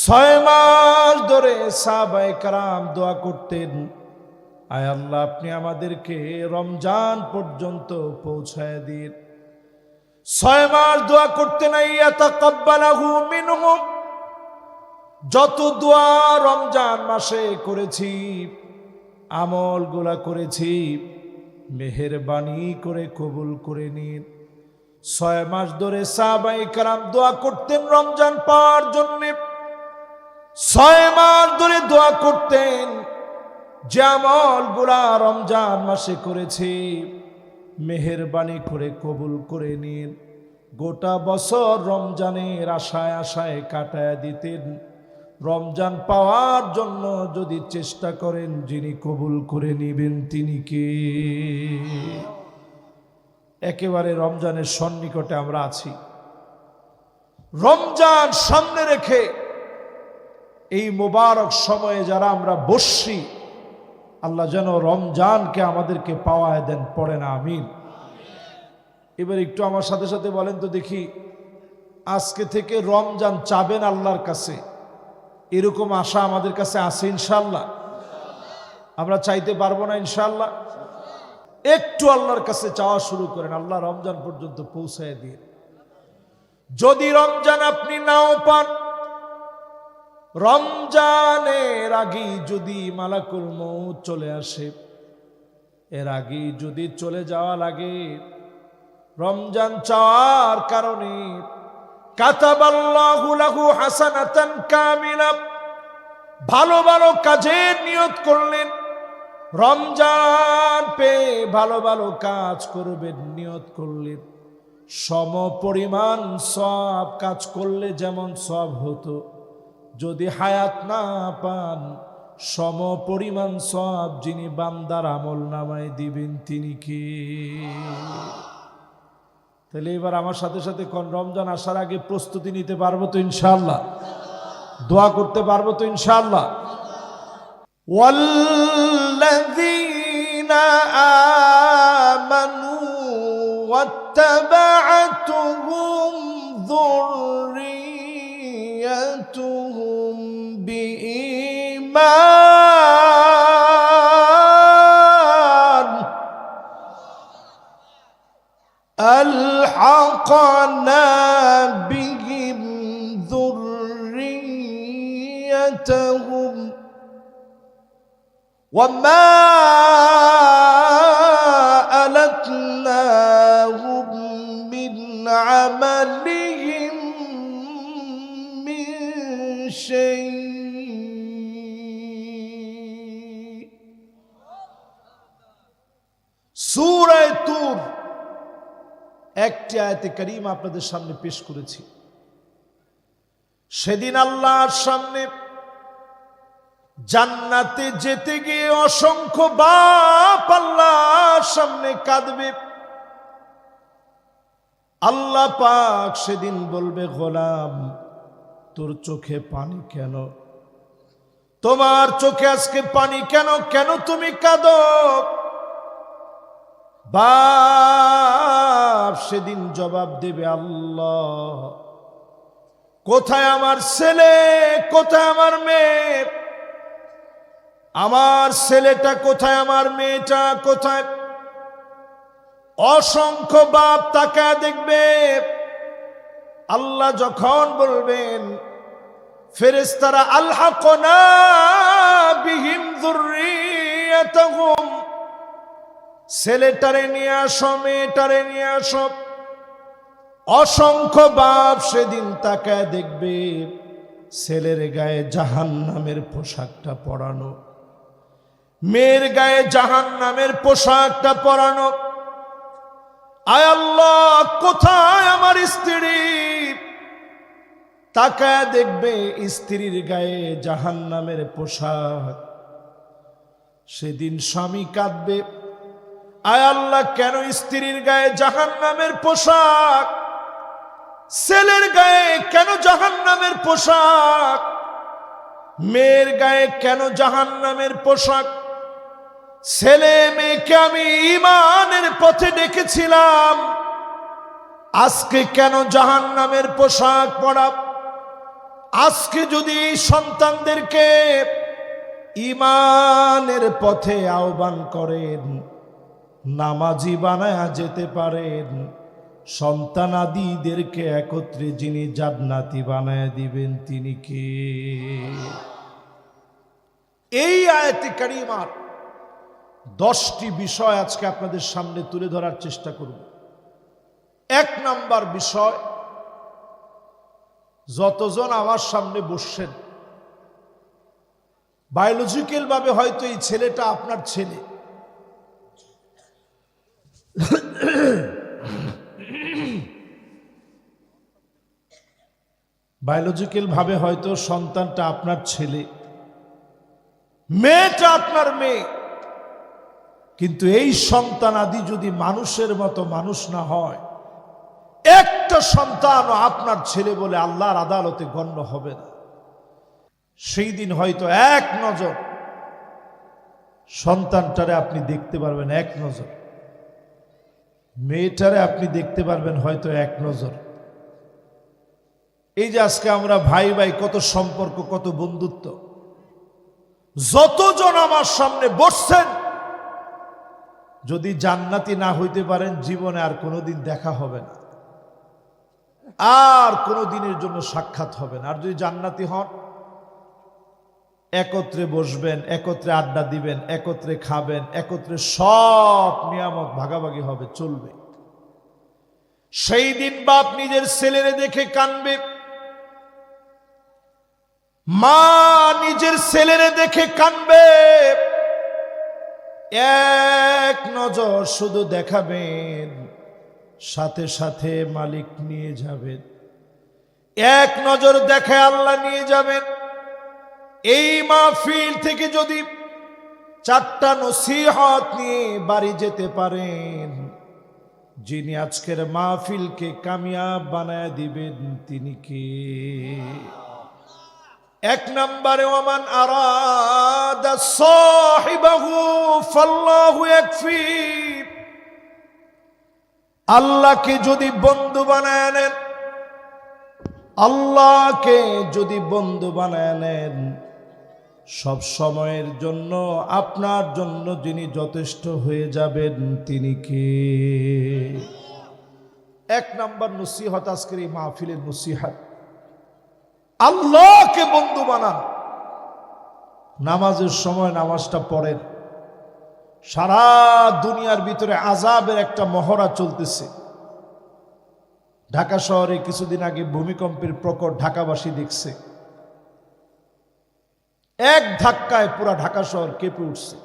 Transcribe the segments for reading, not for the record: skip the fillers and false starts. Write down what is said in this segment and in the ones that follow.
6 মাস ধরে সাহাবায়ে কেরাম দোয়া করতেন, আয় আল্লাহ আপনি আমাদেরকে রমজান পর্যন্ত পৌঁছায় দিন। 6 মাস দোয়া করতেন, আইয়াতাকাব্বালাহু মিনহুম, যত দোয়া রমজান মাসে করেছি, আমলগুলা করেছি, মেহেরবানি করে কবুল করে নিন। 6 মাস ধরে সাহাবায়ে কেরাম দোয়া করতেন রমজান পাওয়ার জন্য। 6 মাস ধরে দোয়া করতেন যে আমলগুলা রমজান মাসে করেছি, মেহেরবানি করে কবুল করে নিন। গোটা বছর রমজানের আশায় আশায় কাটায় দিতেন। রমজান পাওয়ার জন্য যদি চেষ্টা করেন, যিনি কবুল করে নিবেন তিনি কে? একেবারে রমজানের সন্নিকটে আমরা আছি। রমজান সামনে রেখে এই মোবারক সময়ে যারা আমরা বসছি, আল্লাহ যেন রমজানকে আমাদেরকে পাওয়ায় দেন, পড়ে না আমিন। এবার একটু আমার সাথে সাথে বলেন তো দেখি, আজকে থেকে রমজান চাবেন আল্লাহর কাছে, এরকম আশা আমাদের কাছে আছে ইনশাআল্লাহ? আমরা চাইতে পারবো না ইনশাআল্লাহ? একটু আল্লাহর কাছে চাওয়া শুরু করেন, আল্লাহ রমজান পর্যন্ত পৌঁছায় দিন। যদি রমজান আপনি নাও পান, রমজানের আগে যদি মালাকুল মউত চলে আসে, এর আগে যদি চলে যাওয়া লাগে, রমজান চাওয়ার কারণে কাতাবাল্লাহু লাহু হাসানাতান কামিলা, ভালো ভালো কাজের নিয়ত করলেন, রমজান পেয়ে ভালো ভালো কাজ করবেন নিয়ত করলেন, সম পরিমাণ সওয়াব কাজ করলে যেমন সওয়াব হতো, যদি হায়াত না পান সম পরিমাণ সওয়াব যিনি বান্দার আমল নামায় দিবেন তিনি কে? তাহলে এবার আমার সাথে সাথে কোন রমজান আসার আগে প্রস্তুতি নিতে পারবো তো ইনশাআল্লাহ? দোয়া করতে পারবো তো ইনশাআল্লাহ? ওয়াল্লাযীনা আমানু ওয়াত্তাবা'তুহুম যুররিয়াতুহুম বিঈমান ألحقنا بهم ذريتهم وما ألتناهم من عملهم من شيء سورة তুর একটি আয়াতে কারিমা আপনাদের সামনে পেশ করেছি। সেদিন আল্লাহর সামনে জান্নাতে যেতে গিয়ে অসংখ্য বাপ আল্লাহর সামনে কাঁদবে। আল্লাহ পাক সেদিন বলবে, গোলাম তোর চোখে পানি কেন? তোমার চোখে আজকে পানি কেন? কেন তুমি কাঁদো? বাপ সেদিন জবাব দেবে, আল্লাহ কোথায় আমার ছেলে, কোথায় আমার মেয়ে? আমার ছেলেটা কোথায়, আমার মেয়েটা কোথায়? অসংখ্য বাপ তাকায় দেখবে। আল্লাহ যখন বলবেন, ফেরেশতারা আলহাকনা বিহিম যুররিয়াতাহুম, ছেলেটারে নিয়ে আসো, মেয়েটারে নিয়ে আসো। অসংখ্য বাপ সেদিন তাকায় দেখবে ছেলের গায়ে জাহান্নামের পোশাকটা পরানো, মেয়ের গায়ে জাহান্নামের পোশাকটা পরানো। আয় আল্লাহ কোথায় আমার স্ত্রী? তাকায় দেখবে স্ত্রীর গায়ে জাহান্নামের পোশাক। সেদিন স্বামী কাঁদবে, আয় আল্লাহ কেন স্ত্রীর গায়ে জাহান্নামের পোশাক? ছেলের গায়ে কেন জাহান্নামের পোশাক? মেয়ের গায়ে কেন জাহান্নামের পোশাক? ছেলে মেয়েকে আমি ঈমানের পথে ডেকেছিলাম, আজকে কেন জাহান্নামের পোশাক পরা? আজকে যদি এই সন্তানদেরকে ঈমানের পথে আহ্বান করেন, নামাজি বানায়া যেতে পারেন, সন্তানাদিদেরকে একত্রে যিনি জান্নাতি বানায়া দিবেন তিনি কে? এই আয়াতে কারিমার 10টি বিষয় আজকে আপনাদের সামনে তুলে ধরার চেষ্টা করব। 1 নাম্বার বিষয়, যতজন আমার সামনে বসছেন বায়োলজিক্যাল ভাবে হয়তো এই ছেলেটা আপনার ছেলে, বায়োলজিক্যাল ভাবে হয়তো সন্তানটা আপনার ছেলে, মেয়েটা আপনার মেয়ে, কিন্তু এই সন্তান আদি যদি মানুষের মতো মানুষ না হয়, একটা সন্তানও আপনার ছেলে বলে আল্লাহর আদালতে গণ্য হবে না। সেই দিন হয়তো এক নজর সন্তানটারে আপনি দেখতে পারবেন, এক নজর মেয়েটারে আপনি দেখতে পারবেন হয়তো এক নজর। এই যে আজকে আমরা ভাই ভাই, কত সম্পর্ক, কত বন্ধুত্ব, যতজন আমার সামনে বসছেন যদি জান্নাতি না হইতে পারেন জীবনে আর কোনোদিন দেখা হবে না, আর কোনো দিনের জন্য সাক্ষাৎ হবে না। আর যদি জান্নাতি হন, একত্রে বসবেন, একত্রে আড্ডা দিবেন, একত্রে খাবেন, একত্রে সব নিয়ামত ভাগাভাগি হবে, চলবে। সেই দিন বাপ নিজের ছেলেরে দেখে কানবে, মা নিজের ছেলেরে দেখে কানবে, এক নজর শুধু দেখাবেন, সাথে সাথে মালিক নিয়ে যাবেন, এক নজর দেখে আল্লাহ নিয়ে যাবেন। এই মাহফিল থেকে যদি 4টা নসিহত নিয়ে বাড়ি যেতে পারেন, যিনি আজকের মাহফিলকে কামিয়াব বানায় দিবেন তিনি কে? 1 নম্বরে, ওমান আরাদা সাহিবাহু ফাল্লাহু ইয়াকফি। আল্লাহকে যদি বন্ধু বানায় নেন, আল্লাহকে যদি বন্ধু বানায় নেন, সব সময়ের জন্য আপনার জন্য যিনি যথেষ্ট হয়ে যাবেন তিনি কে? 1 নম্বর নসিহত আজকের এই মাহফিলের নসিহত, আল্লাহকে বন্ধু বানান। নামাজের সময় নামাজটা পড়েন। সারা দুনিয়ার ভিতরে আযাবের একটা মহড়া চলতেছে। ঢাকা শহরে কিছুদিন আগে ভূমিকম্পের প্রকট ঢাকাবাসী দেখছে, এক ধাক্কায় পুরা ঢাকা শহর কেঁপে উঠছে।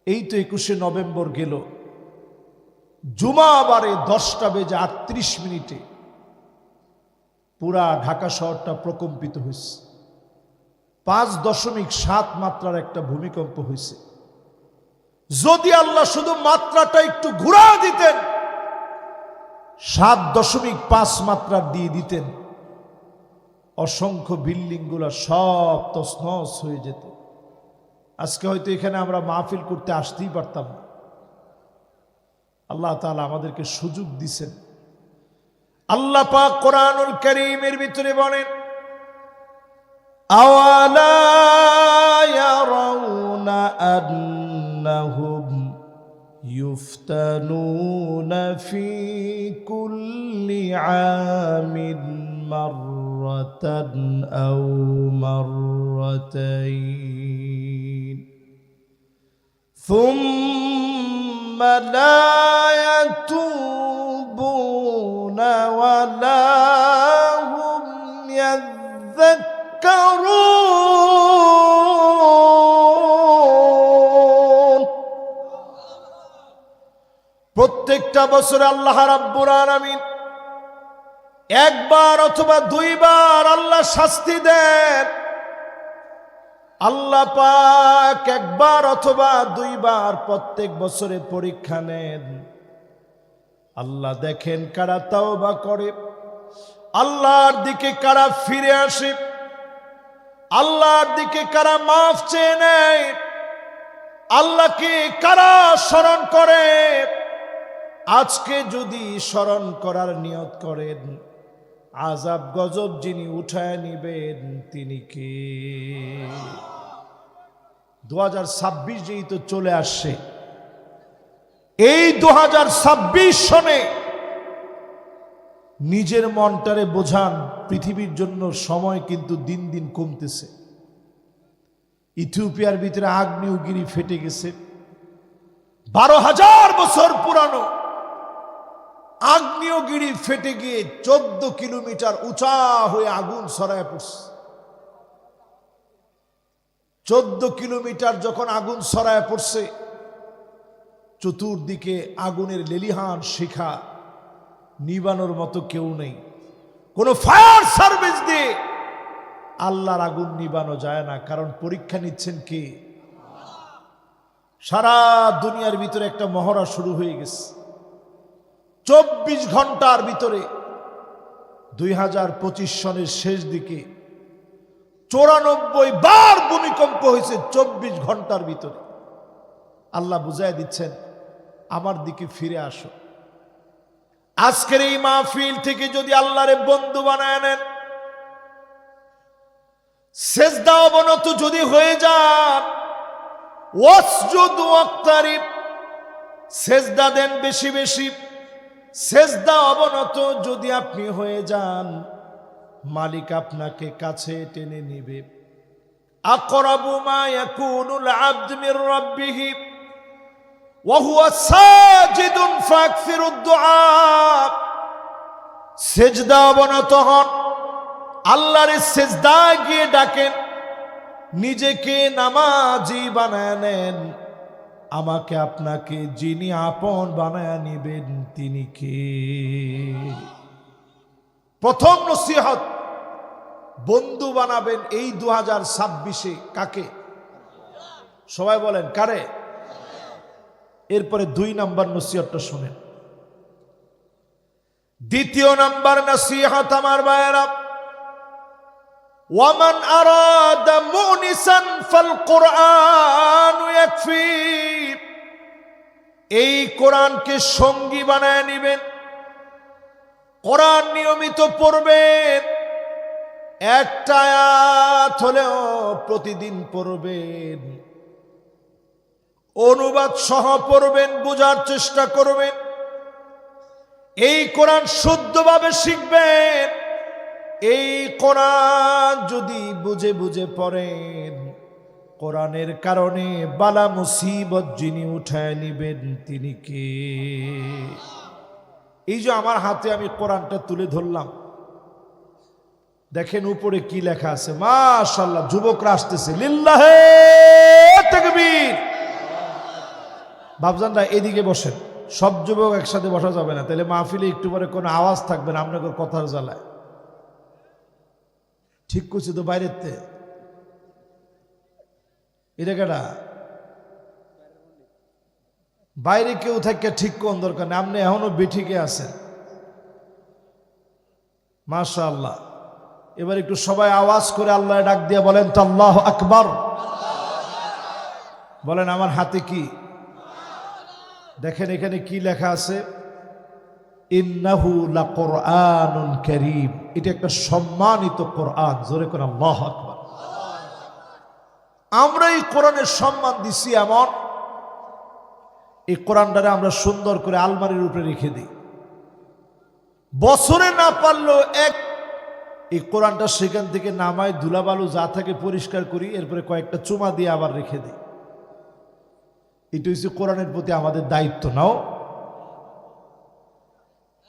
এই তো 21শে নভেম্বর গেল, জুমাবারে 10:38 পুরা ঢাকা শহরটা প্রকম্পিত হয়েছে। 5.7 মাত্রার একটা ভূমিকম্প হয়েছে। যদি আল্লাহ শুধু মাত্রাটা একটু ঘুরা দিতেন, 7.5 মাত্রার দিয়ে দিতেন, অসংখ্য বিল্ডিং গুলা সব তছনছ হয়ে যেত। আজকে হয়তো এখানে আমরা মাহফিল করতে আসতেই পারতাম না। আল্লাহ তাআলা আমাদেরকে সুযোগ দিছেন। আল্লাহ পাক কোরআনুল কারীমের ভিতরে বলেন, আওয়ালা ইয়ারাউনা আন্নাহুম ইফতানুনা ফি কুল্লি আমিন মাররাতান আও মাররাতাইন সুম্মা লা ইয়াতুবুনা ওয়া লা হুম ইয়াযাক্কারুন। প্রত্যেকটা বছরে আল্লাহ রাব্বুল আলামিন একবার অথবা 2 বার আল্লাহ শাস্তি দেন। আল্লাহ পাক একবার অথবা 2 বার প্রত্যেক বছরে পরীক্ষা নেন। আল্লাহ দেখেন কারা তওবা করে, আল্লাহর দিকে কারা ফিরে আসে, আল্লাহর দিকে কারা মাফ চেয়ে নেয়, আল্লাহকে কারা স্মরণ করে। আজকে যদি স্মরণ করার নিয়ত করেন, আযাব গজব যিনি উঠায় নিবেন তিনি কে? 2026 যেই তো চলে আসছে, এই 2026 সনে নিজের মনটারে বোঝান, পৃথিবীর জন্য সময় কিন্তু দিন দিন কমতেছে। ইথিওপিয়ার ভিতরে আগ্নেয়গিরি ফেটে গেছে। 12,000 বছর পুরানো আগ্নেয়গিরি ফেটে গিয়ে 14 কিলোমিটার উঁচা হয়ে আগুন ছড়ায় পড়ছে। 14 কিলোমিটার যখন আগুন ছড়ায় পড়ছে, চতুর্দিকে আগুনের লেলিহান শিখা, নিবানোর মতো কেউ নেই। কোন ফায়ার সার্ভিস দিয়ে আল্লাহর আগুন নিবানো যায় না, কারণ পরীক্ষা নিচ্ছেন কে? সারা দুনিয়ার ভিতরে একটা মহড়া শুরু হয়ে গেছে। 24 ঘন্টার ভিতরে 2025 সনের শেষ দিকে 94 বার ভূমিকম্প হয়েছে 24 ঘন্টার ভিতরে। আল্লাহ বুঝায় দিচ্ছেন, আমার দিকে ফিরে আসো। আজকের এই মাহফিল থেকে যদি আল্লাহরে বন্ধু বানায় নেন, সেজদা অবনত যদি হয়ে যান, ওয়াসজুদ ওয়াক্তারিব, সেজদা দেন বেশি বেশি, সেজদা অবনত যদি আপনি হয়ে যান, মালিক আপনাকে কাছে টেনে নিবে। আকরাবু মা ইয়াকুনুল আবদ মির রাব্বিহি ওয়া হুয়া সাজিদুন ফাকসিরুদ দুআ। সেজদা অবনত হন, আল্লাহর সেজদায় গিয়ে ডাকেন, নিজেকে নামাজি বানায় নেন। আমাকে আপনাকে যিনি আপন বানায় নিবেন তিনি কে? প্রথম নসিহত, বন্ধু বানাবেন এই 2026-এ কাকে? সবাই বলেন কারে? এরপরে 2 নাম্বার নসিহতটা শুনেন। দ্বিতীয় নাম্বার নসিহত আমার ভাইয়েরা, ওয়ামান আরাদা মুনিসান ফাল কুরআন ইয়াকফি। এই কোরআনকে সঙ্গী বানায় নেবেন, কোরআন নিয়মিত পড়বেন, একটা আয়াত হলেও প্রতিদিন পড়বেন, অনুবাদ সহ পড়বেন, বোঝার চেষ্টা করবেন। এই কোরআন শুদ্ধভাবে শিখবেন। এই কোরআন যদি বুঝে বুঝে পড়েন, কোরআনের কারণে বালা মুসিবত যিনি উঠায় নিবেন তিনি কে? এই যে আমার হাতে আমি কোরআনটা তুলে ধরলাম, দেখেন উপরে কি লেখা আছে। মাশাআল্লাহ, যুবকরা আসতেছে। লিল্লাহে তাকবীর। বাবজানরা এদিকে বসেন, সব যুবক একসাথে বসা যাবে না, তাহলে মাহফিলে একটু পরে কোনো আওয়াজ থাকবে না আপনাদের কথার জ্বালায়। ঠিক করছি তো? বাইরের তে এটা কেডা? বাইরে কেউ থাকে ঠিক কোন দরকার নেই, আপনি এখনো বেঠিকে আছেন। মাশাআল্লাহ। এবার একটু সবাই আওয়াজ করে আল্লাহ ডাক দিয়ে বলেন তো আল্লাহু আকবার। বলেন আমার হাতে কি? দেখেন এখানে কি লেখা আছে, ইন্নাহু লাকুরআনুন কারীম। এটা একটা সম্মানিত কোরআন। জোরে করে আল্লাহু আকবার। আমরা এই কোরআনের সম্মান দিছি এমন, এই কোরআনটারে আমরা সুন্দর করে আলমারির উপরে রেখে দিই। বছরে না পারলেও এই কোরআনটা সেখান থেকে নামায় ধুলাবালু যা থাকে পরিষ্কার করি, এরপরে কয়েকটা চুমা দিয়ে আবার রেখে দিই। এটা হচ্ছে কোরআনের প্রতি আমাদের দায়িত্ব। নাও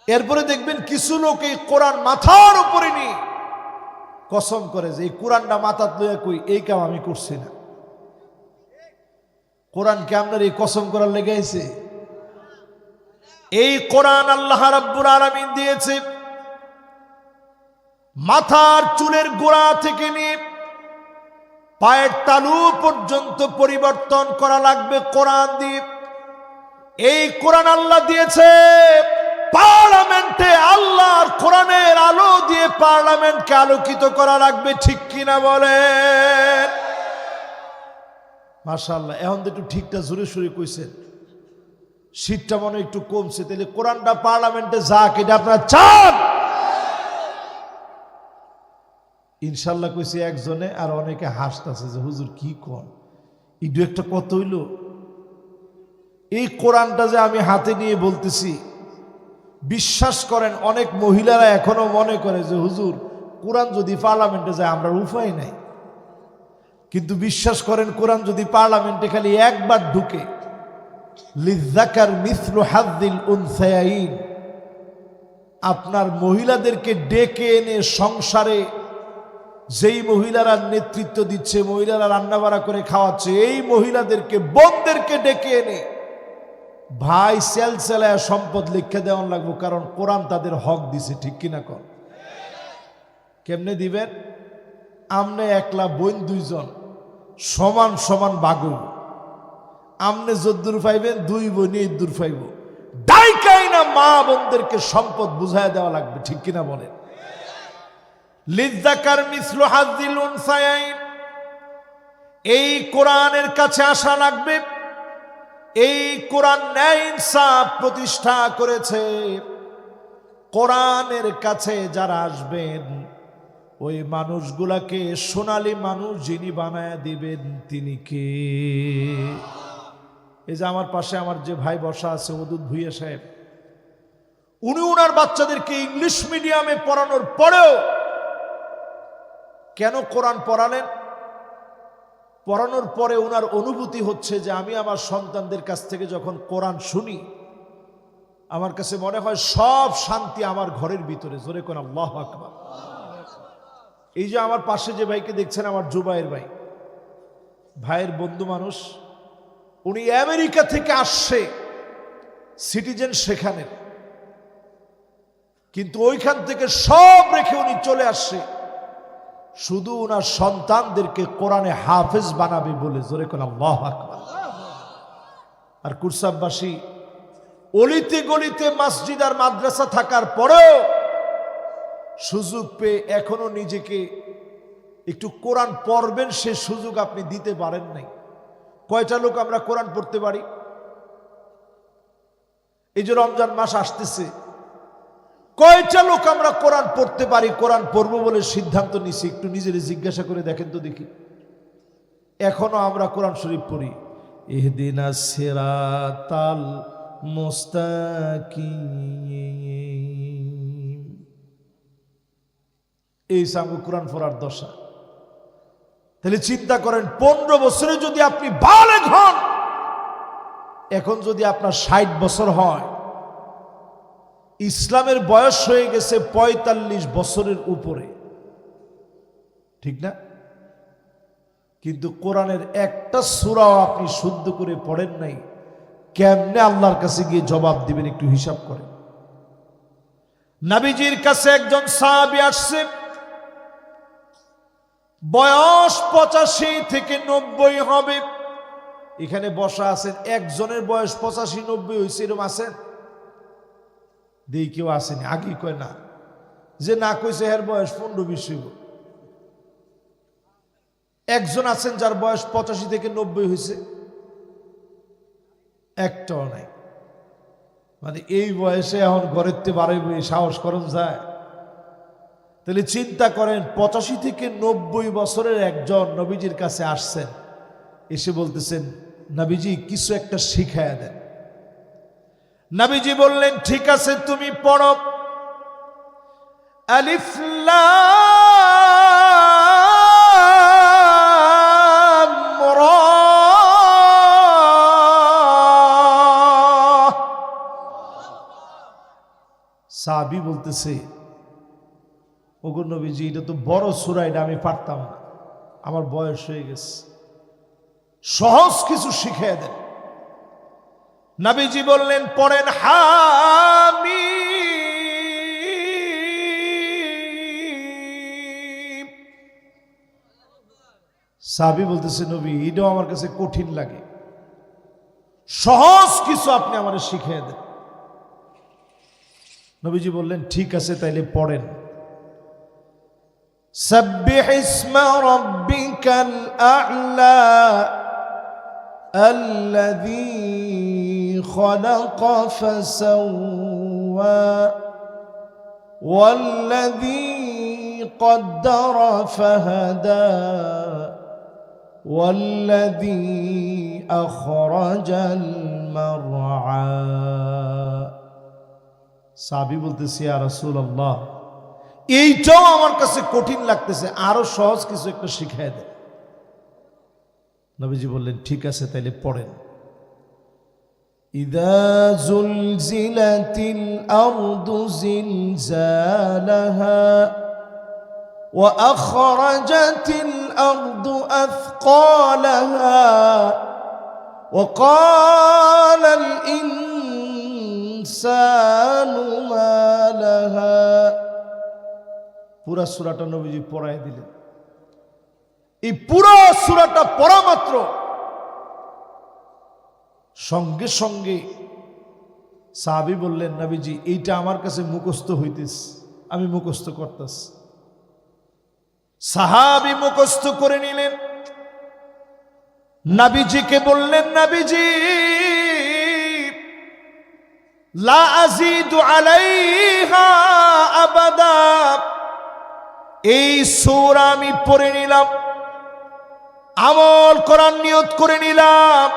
এরপরে দেখবেন কিছু লোক এই কোরআন মাথার উপরে নিয়ে কসম করে যে এই কোরআনটা মাথাত লইয়া কই এই কাম আমি করছি না। কোরআনকে আপনার এই কসম করার লেগে আছে? এই কোরআন আল্লাহ রাব্বুল আলামিন দিয়েছে, মাথার চুলের গোড়া থেকে নিয়ে পায়ের তালু পর্যন্ত পরিবর্তন করা লাগবে কোরআন দিয়ে। এই কোরআন আল্লাহ দিয়েছে পার্লামেন্টে, আল্লাহর কোরআনের আলো দিয়ে পার্লামেন্টকে আলোকিত করা লাগবে। ঠিক কিনা বলেন? মাশাআল্লাহ। এখন তো একটু ঠিকটা জোরে সোরে কইছেন, শীতটা মনে একটু কমছে। তাহলে কোরআনটা পার্লামেন্টে যাক, এটা আপনারা চান? ইনশাল্লাহ কইছি একজনে, আর অনেকে হাসতেছে যে হুজুর কি কোন, ইডু একটা কত হইল। এই কোরআনটা যে আমি হাতে নিয়ে বলতেছি, বিশ্বাস করেন অনেক মহিলারা এখনো মনে করে যে হুজুর কোরআন যদি পার্লামেন্টে যায় আমরা উপায় নাই। কিন্তু বিশ্বাস করেন কোরআন যদি পার্লামেন্টে খালি একবার ঢুকে, লিযাকার মিসলু হাযযিল উনসায়াইন, আপনার মহিলাদেরকে ডেকে এনে সংসারে যেই মহিলারা নেতৃত্ব দিচ্ছে, মহিলারা রান্নাবাড়া করে খাওয়াচ্ছে, এই মহিলাদেরকে বোনদেরকে ডেকে এনে ভাই সেলসেলায় সম্পদ লিখে দেওয়ান লাগবো, কারণ কোরআন তাদের হক দিছে। ঠিক কিনা কর? কেমনে দিবেন? আমনে একলা বোন দুইজন সমান সমান বাগু, আমনে যদ্দুর পাইবেন দুই বোনই ইদ্দুর পাইব, ডাইকাই না মা বোনদেরকে সম্পদ বুঝায় দেওয়া লাগবে। ঠিক কিনা বলেন? লিযাকার মিসলু হাযযিল উনসায়াইন, এই কোরআনের কাছে আসা লাগবে। এই কোরআন ন্যায় ইনসাফ প্রতিষ্ঠা করেছে। কোরআনের কাছে যারা আসবেন, ওই মানুষগুলাকে সোনালী মানুষ যিনি বানায় দিবেন তিনি কে? এই যে আমার পাশে আমার যে ভাই বসা আছে ওদুদ ভুইয়া সাহেব, উনি ওনার বাচ্চাদেরকে ইংলিশ মিডিয়ামে পড়ানোর পরেও কেন কোরআন পড়ালেন? পড়ানোর পরে ওনার অনুভূতি হচ্ছে যে আমি আমার সন্তানদের কাছ থেকে যখন কোরআন শুনি, আমার কাছে মনে হয় সব শান্তি আমার ঘরের ভিতরে। জোরে কোন আল্লাহু আকবার। এই যে আমার পাশে যে ভাইকে দেখছেন, আমার জুবাইর ভাই, ভাইয়ের বন্ধু মানুষ, উনি আমেরিকা থেকে আসছে সিটিজেন সেখানে, কিন্তু ওইখান থেকে সব রেখে উনি চলে আসছে শুধু ওনার সন্তানদেরকে কোরআনে হাফেজ বানাবে বলে। জোরে কোন আল্লাহু আকবার। আর কুরসাববাসী অলিতে গলিতে মসজিদ আর মাদ্রাসা থাকার পরেও সুযোগ পেয়ে এখনো নিজেকে একটু কোরআন পড়বেন সে সুযোগ আপনি দিতে পারেন নাই। কয়টা লোক আমরা কোরআন পড়তে পারি? এই যে রমজান মাস আসতেছে, কয়টা লোক আমরা কোরআন পড়তে পারি? কোরআন পড়বো বলে সিদ্ধান্ত নিছি, একটু নিজের জিজ্ঞাসা করে দেখেন তো দেখি। এখনো আমরা কোরআন শরীফ পড়ি, ইহদিনাস সিরাতাল মুস্তাকিম, এই সামু কোরআন পড়ার দশা। তাহলে চিন্তা করেন 15 বছরে যদি আপনি বালেগ হন, এখন যদি আপনার 60 বছর হয়, ইসলামের বয়স হয়ে গেছে 45 বছরের উপরে, ঠিক না? কিন্তু কোরআনের একটা সূরাও আপনি শুদ্ধ করে পড়েন নাই, কেমনে আল্লাহর কাছে গিয়ে জবাব দিবেন? একটু হিসাব করেন। নবীজির কাছে একজন সাহাবী আসছে, বয়স 85 থেকে 90 হবে। এখানে বসা আছেন, একজনের বয়স 85-90 হয়েছে, এরকম আছেন? দেই কেউ আসেনি। আগে কয় না, যে না কইছে এর বয়স 15-20 হইব। একজন আছেন যার বয়স 85 থেকে 90 হয়েছে? একটাও নাই। মানে এই বয়সে এখন ঘরের তে বাড়াইব, সাহস করন যায়? তাহলে চিন্তা করেন, 85 থেকে 90 বছরের একজন নবীজির কাছে আসছেন, এসে বলতেছেন নবীজি কিছু একটা শিখায়া দেন। নবীজি বললেন ঠিক আছে তুমি পড়ো, আলিফ লাম রা। সাহাবী বলতেছে ওগো নবীজি এটা তো বড় সূরা, এটা আমি পারতাম না, আমার বয়স হয়ে গেছে, সহজ কিছু শিখিয়ে দেন। নবীজি বললেন পড়েন হামিম। সাহাবী বলতেছে নবী এটাও আমার কাছে কঠিন লাগে, সহজ কিছু আপনি আমাদের শিখিয়ে দেন। নবীজি বললেন ঠিক আছে তাইলে পড়েন, সাব্বিহ ইসমা রাব্বিকাল আ'লা الذي خلق فسوى والذي قدر فهدى والذي أخرج المرعى সাহাবী বলতেছে ইয়া রাসূলুল্লাহ এইটাও আমার কাছে কঠিন লাগতেছে আরো সহজ কিছু একটা শিখায় দেন নবীজি বললেন ঠিক আছে তাইলে পড়েন ইযা যুলজিলাতিল আরদু জিলজালাহা ওয়া আখরাজাতিল আরদু আথকালাহা ওয়া ক্বালাল ইনসানু মা লাহা পুরা সূরাটা নবীজি পড়ায় দিলেন এই পুরো সূরাটা পড়া মাত্র সঙ্গে সঙ্গে সাহাবী বললেন নবীজি এইটা আমার কাছে মুখস্থ হইতেছে আমি মুখস্থ করতেছি সাহাবী মুখস্থ করে নিলেন নবীজিকে বললেন নবীজি লা আযীদু আলাইহা আবাদা এই সূরা আমি পড়ে নিলাম আমল করার নিয়ত করে নিলাম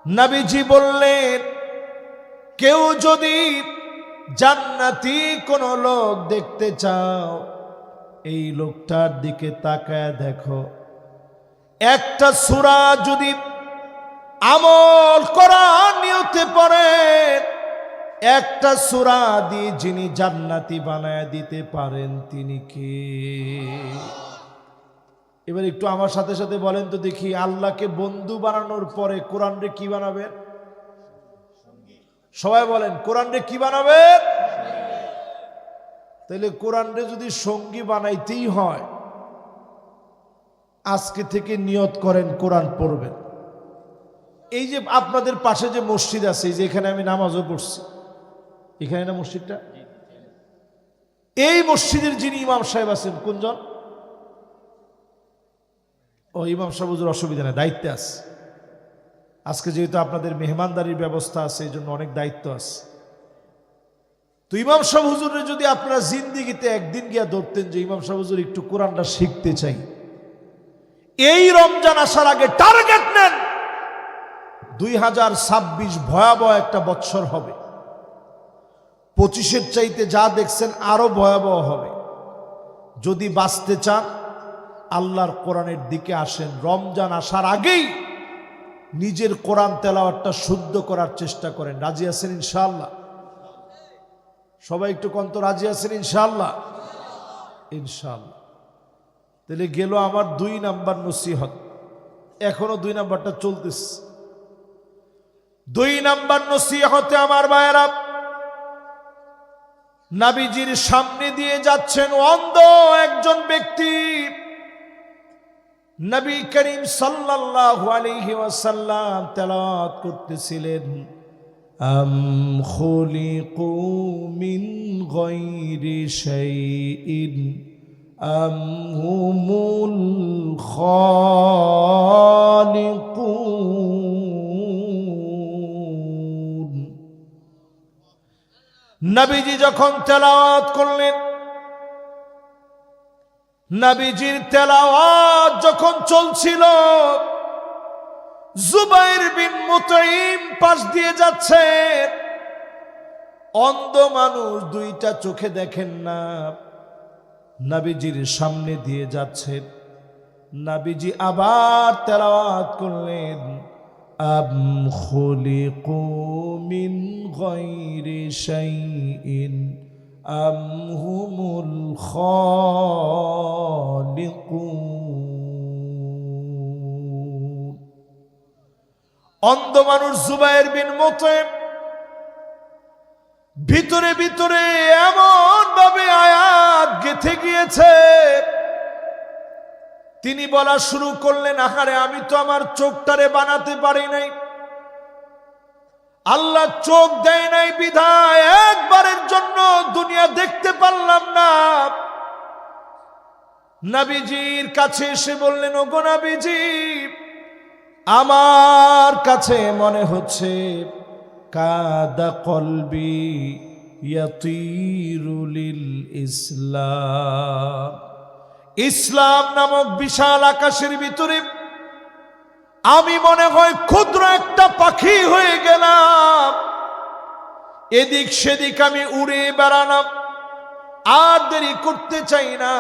নবীজি বললেন কেউ যদি জান্নাতি কোন লোক দেখতে চাও এই লোকটার দিকে তাকায় দেখো একটা সূরা যদি আমল করার নিয়তে পড়ে একটা সূরা দিয়ে যিনি জান্নাতি বানায় দিতে পারেন তিনি কে এবার একটু আমার সাথে সাথে বলেন তো দেখি আল্লাহকে বন্ধু বানানোর পরে কোরআনরে কি বানাবেন সবাই বলেন কোরআনরে কি বানাবেন তাহলে কোরআনরে যদি সঙ্গী বানাইতেই হয় আজকে থেকে নিয়ত করেন কোরআন পড়বেন এই যে আপনাদের পাশে যে মসজিদ আছে এই যে এখানে আমি নামাজও পড়ছি এখানে না মসজিদটা এই মসজিদের যিনি ইমাম সাহেব আছেন কোনজন ও ইমাম সাহেব হুজুর অসুবিধা নেই দায়িত্বে আছে আজকে যেহেতু আপনাদের মেহমানদারির ব্যবস্থা আছে এই জন্য অনেক দায়িত্ব আছে তো ইমাম সাহেব হুজুরের যদি আপনারা জিন্দিগিতে একদিন গিয়া ধরতেন যে ইমাম সাহেব হুজুর একটু কোরআনটা শিখতে চাই এই রমজান আসার আগে টার্গেট নেন 2026 ভয়াবহ একটা বৎসর হবে 25-এর চাইতে যা দেখছেন আরো ভয়াবহ হবে যদি বাঁচতে চান আল্লাহর কোরআনের দিকে আসেন রমজান আসার আগেই নিজের কোরআন তেলাওয়াতটা শুদ্ধ করার চেষ্টা করেন রাজি আছেন ইনশাআল্লাহ সবাই একটু কন্ত রাজি আছেন ইনশাআল্লাহ ইনশাআল্লাহ তাহলে গেল আমার 2 নাম্বার নসিহত এখনো 2 নাম্বারটা চলতেছে 2 নাম্বার নসিহতে আমার ভাইয়েরা নবীজির সামনে দিয়ে যাচ্ছেন অন্ধ একজন ব্যক্তি নবী করিম সাল্লাল্লাহু আলাইহি ওয়াসাল্লাম তেলাওয়াত করতেছিলেন আম খুলিকু মিন গায়রি শাইইন আম হুমুল খালিকুন নবীজি যখন তেলাওয়াত করলেন নবীজির তেলাওয়াত যখন চলছিল জুবাইর বিন মুতঈম পাশ দিয়ে যাচ্ছে অন্ধ মানুষ দুইটা চোখে দেখেন না নবীজির সামনে দিয়ে যাচ্ছেন নবীজি আবার তেলাওয়াত করলেন আম খুলিকু মিন গায়রি শাইইন আম হুমুল খালিকুন অন্ধ মানুষ জুবাইর বিন মুতঈম ভিতরে ভিতরে এমন ভাবে আয়াত গেঁথে গিয়েছে তিনি বলা শুরু করলেন আহারে আমি তো আমার চোখটারে বানাতে পারি নাই আল্লাহ চোখ দেয় নাই বিধায় একবারের জন্য দুনিয়া দেখতে পারলাম না নবীজির কাছে এসে বললেন ওগো নবীজি আমার কাছে মনে হচ্ছে কাদা কলবি ইয়াতিরু লিল ইসলাম। ইসলাম নামক বিশাল আকাশের ভিতরে আমি মনে হয় ক্ষুদ্র একটা পাখি হয়ে গেলাম। এদিক সেদিক আমি উড়ে বেড়ালাম, আর দেরি করতে চাই না।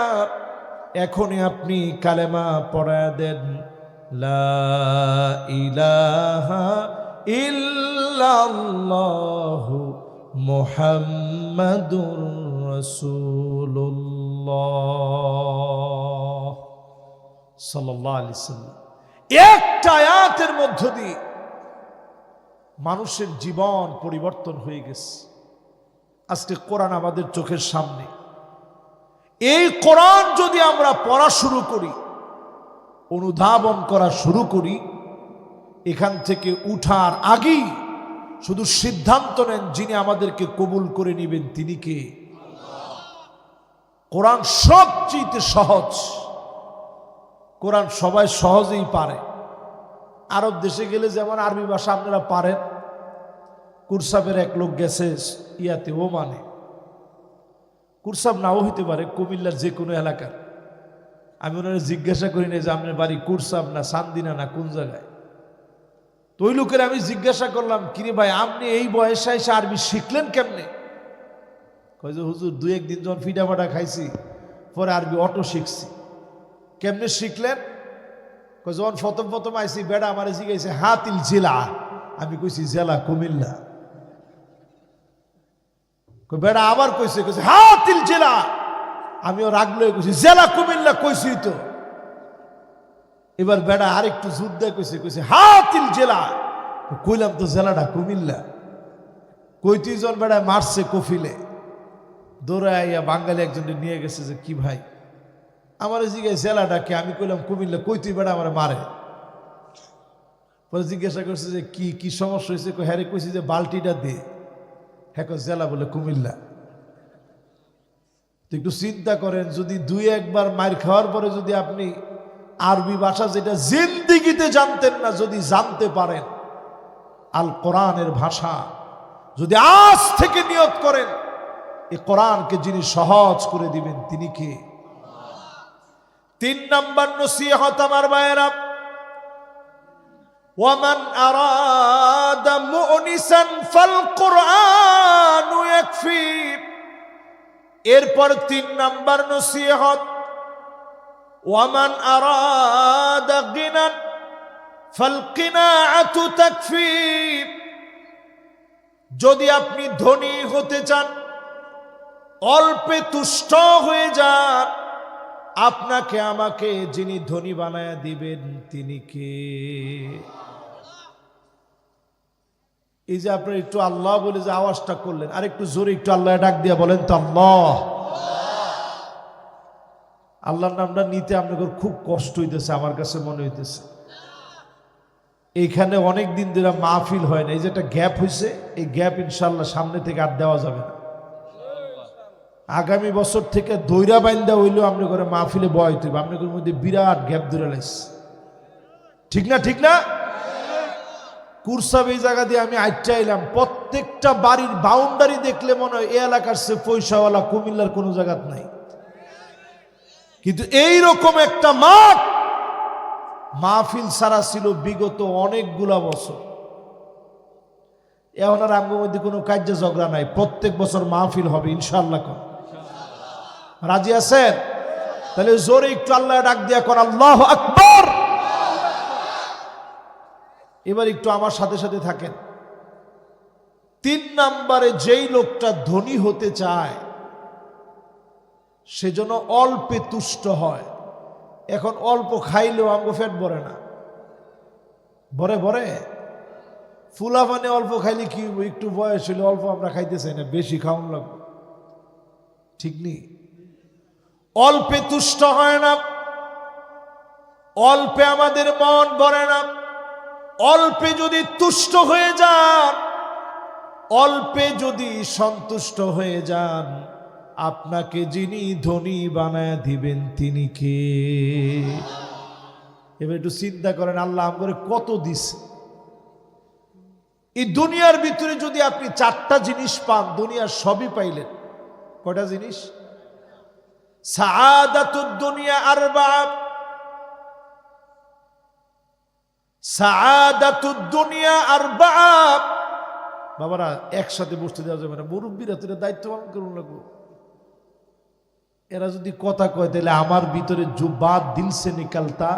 এখনই আপনি কালেমা পড়ায় দেন, লা ইলাহা ইল্লাল্লাহু মুহাম্মাদুর রাসূলুল্লাহ সাল্লাল্লাহু আলাইহি ওয়াসাল্লাম। একটা আয়াতের মধ্য দিয়ে মানুষের জীবন পরিবর্তন হয়ে গেছে। আজকে কোরআন আমাদের চোখের সামনে। এই কোরআন যদি আমরা পড়া শুরু করি, অনুধাবন করা শুরু করি, এখান থেকে উঠার আগেই শুধু সিদ্ধান্ত নেন, যিনি আমাদেরকে কবুল করে নেবেন তিনি কে? কোরআন সবচেয়ে সহজ। কোরআন সবাই সহজেই পারে। আরব দেশে গেলে যেমন আরবি ভাষা আপনারা পারেন, কুরসাবের এক লোক গেছে ইয়াতে, ও মানে কুরসাব নাও হইতে পারে, কুমিল্লার যে কোনো এলাকার। আমি ওনারা জিজ্ঞাসা করি না যে আপনার বাড়ি কুরসাব না সান্দিনা না কোন জায়গায়। তো ওই লোকের আমি জিজ্ঞাসা করলাম, কিরে ভাই আপনি এই বয়সে এসে আরবি শিখলেন কেমনে? কয় যে হুজুর দুই একদিন যখন ফিটা ফাটা খাইছি, পরে আরবি অটো শিখছি। কেমনে শিখলেন? কয় যখন প্রথম আইসি বেড়া আমার জিজ্ঞাসা হাতিল জেলা, আমি কইছি জেলা কুমিল্লা। বেড়া আবার কইছে হাতিল জেলা, আমিও রাগলো কইছি জেলা কুমিল্লা কইছি তো। এবার বেড়া আরেকটু জোর দিয়ে কইছে হাতিল জেলা। কইলাম তো জেলাটা কুমিল্লা। কইতি জন বেড়া মারছে কফিলে, দৌড়াইয়া বাঙালি একজনকে নিয়ে গেছে যে কি ভাই আমার জিজ্ঞাসা জেলাটা কে? আমি কইলাম কুমিল্লা। কইতি বেড়া আমার মারে। পরে জিজ্ঞাসা করছে যে কি সমস্যা হয়েছে? হ্যাঁ কইছি যে বালতিটা দে। হ্যাঁ জেলা বলে কুমিল্লা। তো একটু চিন্তা করেন, যদি দুই একবার মার খাওয়ার পরে যদি আপনি আরবি ভাষা যেটা জিন্দিগিতে জানতেন না, যদি জানতে পারেন আল কোরআনের ভাষা, যদি আজ থেকে নিয়ত করেন এই কোরআনকে যিনি সহজ করে দিবেন তিনি কে? 3 নম্বর নসিহত আমার ভাইয়েরা, ওয়ামান আরাদা মুনিসান ফাল কুরআনু ইয়াকফি। এরপর 3 নম্বর নসিহত, ওয়ামান আরাদা গিনান ফাল কিনাআতু তাকফি। যদি আপনি ধনী হতে চান, অল্পে তুষ্ট হয়ে যান, আপনাকে আমাকে যিনি ধনী বানায়া দিবেন তিনি কে? এই যে আপনার একটু আল্লাহ বলে যে আওয়াজটা করলেন, আর একটু জোরে একটু আল্লাহ ডাক দিয়া বলেন তো আল্লাহ। আল্লাহর নামটা নিতে আপনাদের খুব কষ্ট হইতেছে, আমার কাছে মনে হইতেছে। এইখানে অনেক দিন ধরে মাহফিল হয় না, এই যে একটা গ্যাপ হয়েছে, এই গ্যাপ ইনশাল্লাহ সামনে থেকে আর দেওয়া যাবে না। আগামী বছর থেকে দৈরা বাইন্দা হইলেও আপনি করে মাহফিলে বয় তুই, আপনাদের মধ্যে বিরাট গ্যাপ ধরে লাইছে। ঠিক না? ঠিক না? কুরসাব এই জায়গা দিয়ে আমি আইটা এলাম, প্রত্যেকটা বাড়ির বাউন্ডারি দেখলে মনে হয় এ এলাকার সে পয়সাওয়ালা কুমিল্লার কোনো জায়গাত নাই। কিন্তু এইরকম একটা মাঠ মাহফিল সারা ছিল বিগত অনেকগুলা বছর। এখন আর আমগোর মধ্যে কোনো কার্য ঝগড়া নাই, প্রত্যেক বছর মাহফিল হবে ইনশাআল্লাহ। রাজি আছেন? তাহলে জোরে একটু আল্লাহ ডাক দিয়া কর আল্লাহু আকবার। এবার একটু আমার সাথে সাথে থাকেন। 3 নম্বরে, যেই লোকটা ধনী হতে চায় সেজন্য অল্পে তুষ্ট হয়। এখন অল্প খাইলেও আমগো পেট ভরে না, ভরে ফুলা মানে অল্প খাইলে কি একটু বয়স হলে অল্প আমরা খাইতে চাই না, বেশি খাওয়ান লাগবে। ঠিক নেই? অল্পে তুষ্ট হয় না, অল্পে আমাদের মন ভরে না। অল্পে যদি তুষ্ট হয়ে যান, অল্পে যদি সন্তুষ্ট হয়ে যান, আপনাকে যিনি ধনী বানায় দিবেন তিনি কে? এবার একটু চিন্তা করেন, আল্লাহ আমাদের কত দিছে। এই দুনিয়ার ভিতরে যদি আপনি চারটা জিনিস পান, দুনিয়ার সবই পাইলেন। কয়টা জিনিস? সাআদাতুদ দুনিয়া আরবা, সাআদাতুদ দুনিয়া আরবা। বাবারা একসাথে বসতে দেওয়া যাবে না, মুরব্বীরা তো দায়িত্ব পালন করুন লাগবো। এরা যদি কথা কয় তাহলে আমার ভিতরে जो बात दिल से निकलता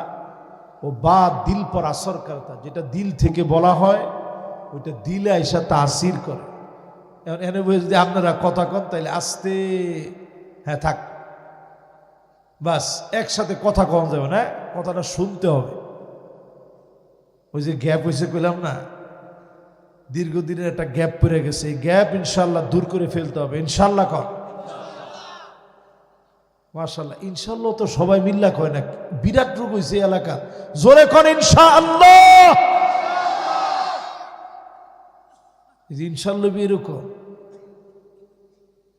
ও बात दिल पर असर करता, যেটা দিল থেকে বলা হয় ওইটা দিলে আইসা তাসির করে। এনে যদি আপনারা কথা কন তাইলে আস্তে, হ্যাঁ থাক, বাস একসাথে কথা কম যাবে না, কথাটা শুনতে হবে। ওই যে গ্যাপ হয়েছে কইলাম না, দীর্ঘদিনের একটা গ্যাপ পড়ে গেছে, এই গ্যাপ ইনশাল্লাহ দূর করে ফেলতে হবে। ইনশাল্লাহ কর, মাশাআল্লাহ। ইনশাল্লাহ তো সবাই মিল্লা কয় না, বিরাট রোগ হয়েছে এলাকা, জোরে কর ইনশাআল্লাহ। ইনশাল্লাহ এরকম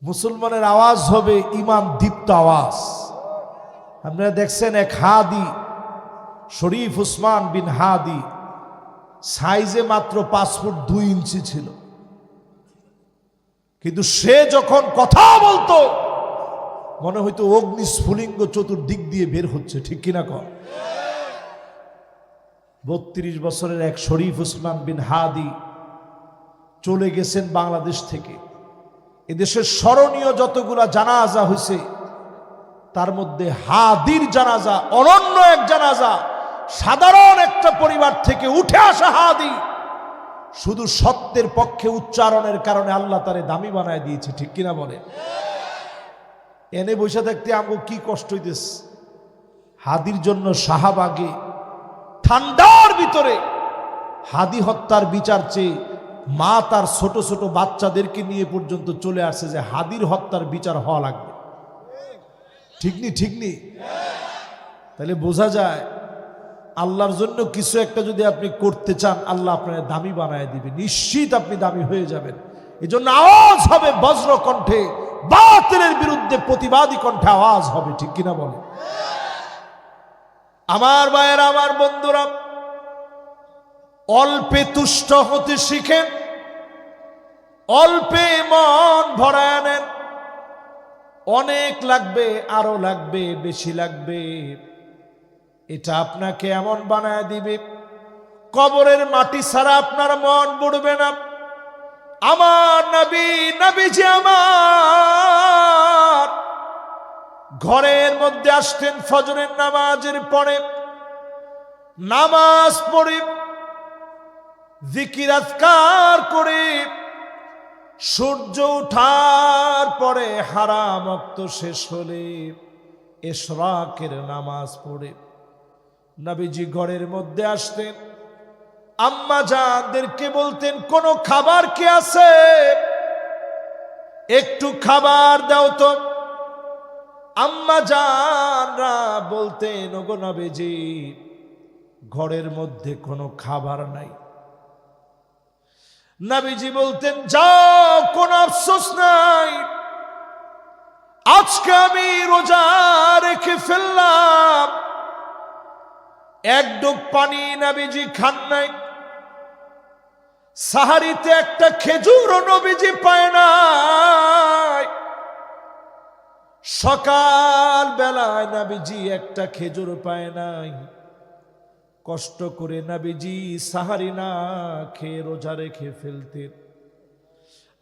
মুসলমানের আওয়াজ হবে ইমান দীপ্ত আওয়াজ। আপনারা দেখছেন এক হাদি, শরীফ উসমান বিন হাদি, সাইজে মাত্র 5 ফুট 2 ইঞ্চি ছিল, কিন্তু সে যখন কথা বলতো মনে হইতো অগ্নি স্ফুলিঙ্গ চতুর্দিক দিয়ে বের হচ্ছে, ঠিক কিনা কর? 32 বছরের এক শরীফ উসমান বিন হাদি চলে গেছেন বাংলাদেশ থেকে। এদেশের স্মরণীয় যতগুলা জানাজা হয়েছে তার মধ্যে হাদির জানাজা অনন্য এক জানাজা। সাধারণ একটা পরিবার থেকে উঠে আসা হাদি, শুধু সত্যের পক্ষে উচ্চারণের কারণে আল্লাহ তারে দামি বানায় দিয়েছে, ঠিক কিনা বলে? এনে বসে থাকতে আমাকে কি কষ্ট হইতেছে। হাদির জন্য শাহবাগে ঠান্ডার ভিতরে হাদি হত্যার বিচার চেয়ে মা তার ছোট ছোট বাচ্চাদেরকে নিয়ে পর্যন্ত চলে আসছে যে হাদির হত্যার বিচার হওয়া লাগবে। ঠিক নি? ঠিক নি? তাহলে বোঝা যায় আল্লাহর জন্য কিছু একটা যদি আপনি করতে চান, আল্লাহ আপনার দামি বানায় দিবে, নিশ্চিত আপনি দামি হয়ে যাবেন। এই জন্য আওয়াজ হবে বজ্র কণ্ঠে, বাতিলের বিরুদ্ধে প্রতিবাদী কণ্ঠে আওয়াজ হবে, ঠিক কিনা বলে? আমার ভাইয়েরা, আমার বন্ধুরা, অল্পে তুষ্ট হতে শিখেন, অল্পে মন ভরায় নেন। অনেক লাগবে, আরো লাগবে, বেশি লাগবে, এটা আপনাকে এমন বানায় দিবে কবরের মাটি ছাড়া আপনার মন বুড়বে না। আমার নবী, নবীজি আমার ঘরের মধ্যে আসতেন ফজরের নামাজের পরে, নামাজ পড়ে জিকির আজকার করে সূর্য ওঠার পরে হারাম ওয়াক্ত শেষ হলে ইশরাকের নামাজ পড়ে নবীজি ঘরের মধ্যে আসতেন। আম্মা জানদেরকে বলতেন, কোনো খাবার কি আছে? একটু খাবার দাও তো। আম্মা জানরা বলতেন, ওগো নবীজি ঘরের মধ্যে কোনো খাবার নাই। নবীজি বলতেন, যাও, কোনো আফসোস নাই, আজকে আমি রোজা রেখে ফেললাম। এক ডুব পানি নবীজি খান নাই। সাহারিতে একটা খেজুরও নবীজি পায় নাই। সকাল বেলায় নবীজি একটা খেজুর পায় নাই। কষ্ট করে নবীজি সাহারি না খেয়ে রোজা রেখে ফেলতেন।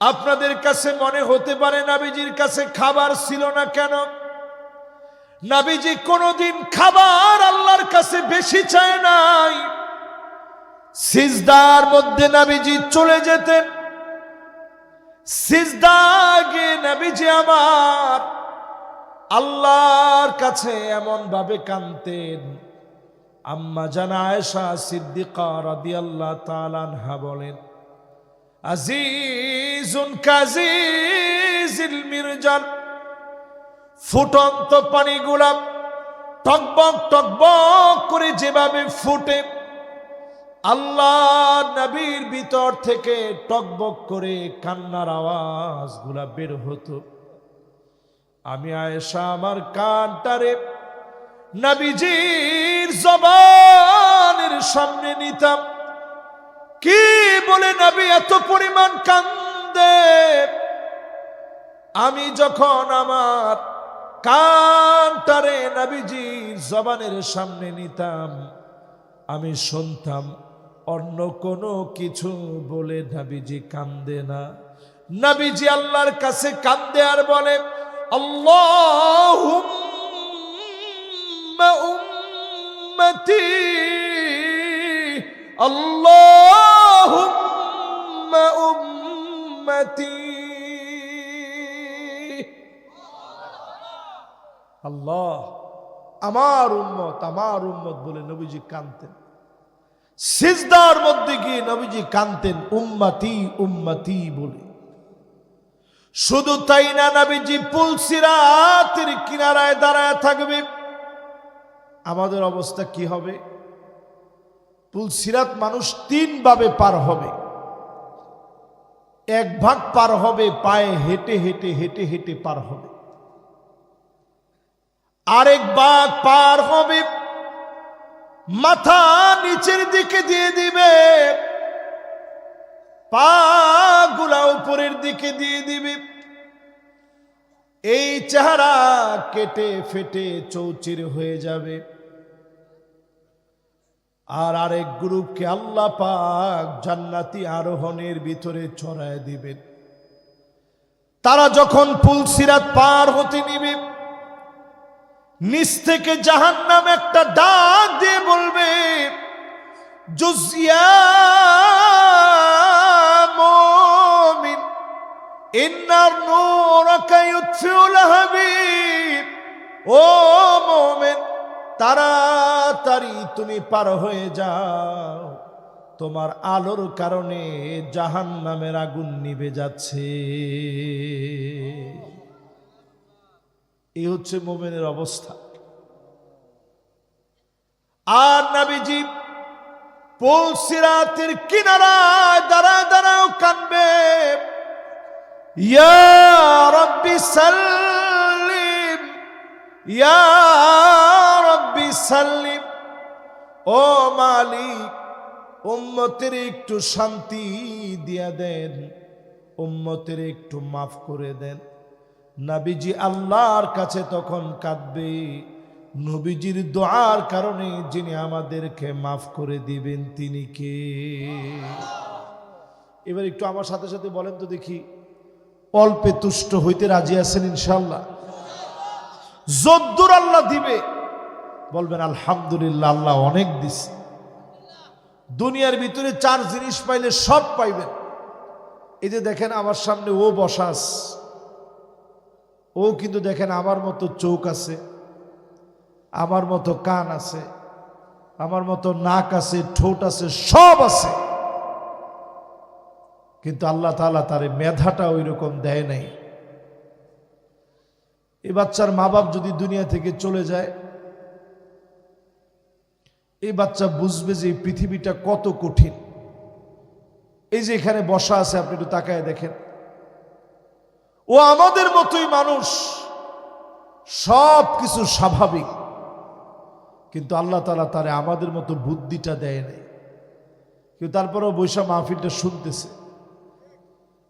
আপনাদের কাছে মনে হতে পারে নবীজির কাছে খাবার ছিল না কেন? নবীজি কোনদিন খাবার আল্লাহর কাছে বেশি চায় নাই। সিজদার মধ্যে নবীজি চলে যেতেন। সিজদাগে নবীজি আমার আল্লাহর কাছে এমন ভাবে কাঁদতেন। আম্মা জানা আয়েশা সিদ্দিকা রাদিয়াল্লাহু তাআলা আনহা বলেন, আজিজুন কাজিজিল মিরজাল, ফুটন্ত পানিগুলা টকবক টকবক করে যেভাবে ফুটে, আল্লাহ নবীর ভিতর থেকে টকবক করে কান্নার আওয়াজগুলা বের হতো। আমি আয়েশা আমার কানটারে নবীজির জবানের সামনে নিতাম, কি বলে নবী এত পরিমাণ কান্দে, আমি যখন আমার কানটারে নবীজির জবানের সামনে নিতাম, আমি শুনতাম অন্য কোনো কিছু বলে নবীজি কান্দে না। নবীজি আল্লাহর কাছে কান্দে আর বলে, আল্লাহুম্মা উম্মতি, আল্লাহুম্মা উম্মতি। আল্লাহ আমার উম্মত বলে নবীজি কাঁদতেন। সিজদার মধ্যে গিয়ে নবীজি কাঁদতেন উম্মতি উম্মতি বলে। শুধু তাই না, নবীজি পুলসিরাতের কিনারায় দাঁড়ায় থাকবে। আমাদের অবস্থা কি হবে? পুলসিরাত মানুষ 3 ভাবে পার হবে। এক ভাগ পার হবে পায়ে হেঁটে হেঁটে হেঁটে হেঁটে পার হবে, আরেক ভাগ পার হবে মাথা নিচের দিকে দিয়ে দিবে, পা গুলা উপরের দিকে দিয়ে দিবে। এই চেহারা কেটে ফেটে চৌচির হয়ে যাবে। আর আরেক গ্রুপকে আল্লাহ পাক জান্নাতি আরোহণের ভিতরে চড়ায় দিবেন। তারা যখন পুলসিরাত পার হতে নিবে, নিচ থেকে জাহান্নাম একটা ডাক দিয়ে বলবে, জুজিয়া মুমিন ইন্নার নূরাকা ইউতফিউল হাবিব। ও মুমিন, তাড়াতাড়ি তুমি পার হয়ে যাও, তোমার আলোর কারণে জাহান্নামের আগুন নিভে যাচ্ছে। এই হচ্ছে মুমিনের অবস্থা। আর নবীজি পুলসিরাতের কিনারায় দাঁড়ায় দাঁড়ায় কাঁদবে, ইয়া রাব্বি সাল্লিম, ইয়া রাব্বি সাল্লিম। ও মালিক, উম্মতের একটু শান্তি দিয়া দেন, উম্মতের একটু মাফ করে দেন। নবীজি আল্লাহর কাছে তখন কাঁদবে, নবীজির দোয়ার কারণে যিনি আমাদেরকে মাফ করে দিবেন তিনি কে? এবার একটু আমার সাথে সাথে বলেন তো দেখি, অল্পে তুষ্ট হইতে রাজি আছেন ইনশাআল্লাহ? যদ্দুর আল্লাহ দিবে বলবেন আলহামদুলিল্লাহ, আল্লাহ অনেক দিছে। দুনিয়ার ভিতরে 4 জিনিস পাইলে সব পাইবেন। এই যে দেখেন আমার সামনে ও বসা আছে, ও কিন্তু দেখেন আমার মতো চোখ আছে, আমার মতো কান আছে, আমার মতো নাক আছে, ঠোঁট আছে, সব আছে। কিন্তু আল্লাহ তাআলা তার মেধাটা ওই রকম দেয় নাই। এই বাচ্চার মা বাপ যদি দুনিয়া থেকে চলে যায়, এই বাচ্চা বুঝবে যে এই পৃথিবীটা কত কঠিন। এই যে এখানে বসা আছে, আপনি একটু তাকায় দেখেন, ও আমাদের মতোই মানুষ, সব কিছু স্বাভাবিক, কিন্তু আল্লাহ তাআলা তারে আমাদের মতো বুদ্ধিটা দেয় নাই। কিন্তু তারপরেও বৈশা মাহফিলটা শুনতেছে।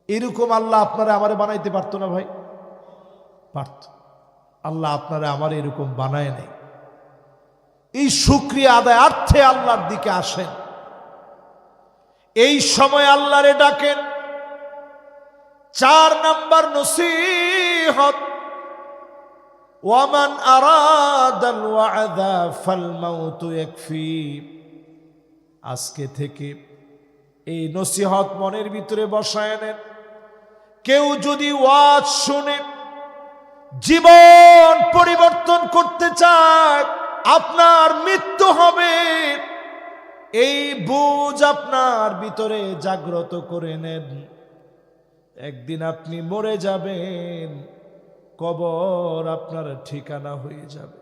এরকম আল্লাহ আপনারা আমারে বানাইতে পারতো না ভাই? পারত। আল্লাহ আপনারা আমার এরকম বানায় নাই। এই শুকরিয়া আদায়ার্থে আল্লাহর দিকে আসেন, এই সময় আল্লাহরে ডাকেন। 4 নাম্বার নসিহত, ওয়ামান আরাদাল ওয়াদা ফাল মাউতু ইয়াকফি। আজকে থেকে এই নসিহত মনের ভিতরে বসায় নেন। কেউ যদি ওয়াজ শুনে জীবন পরিবর্তন করতে চায়, আপনার মৃত্যু হবে, এই বুঝ আপনার ভিতরে জাগ্রত করে নেন। একদিন আপনি মরে যাবেন, কবর আপনার ঠিকানা হয়ে যাবে।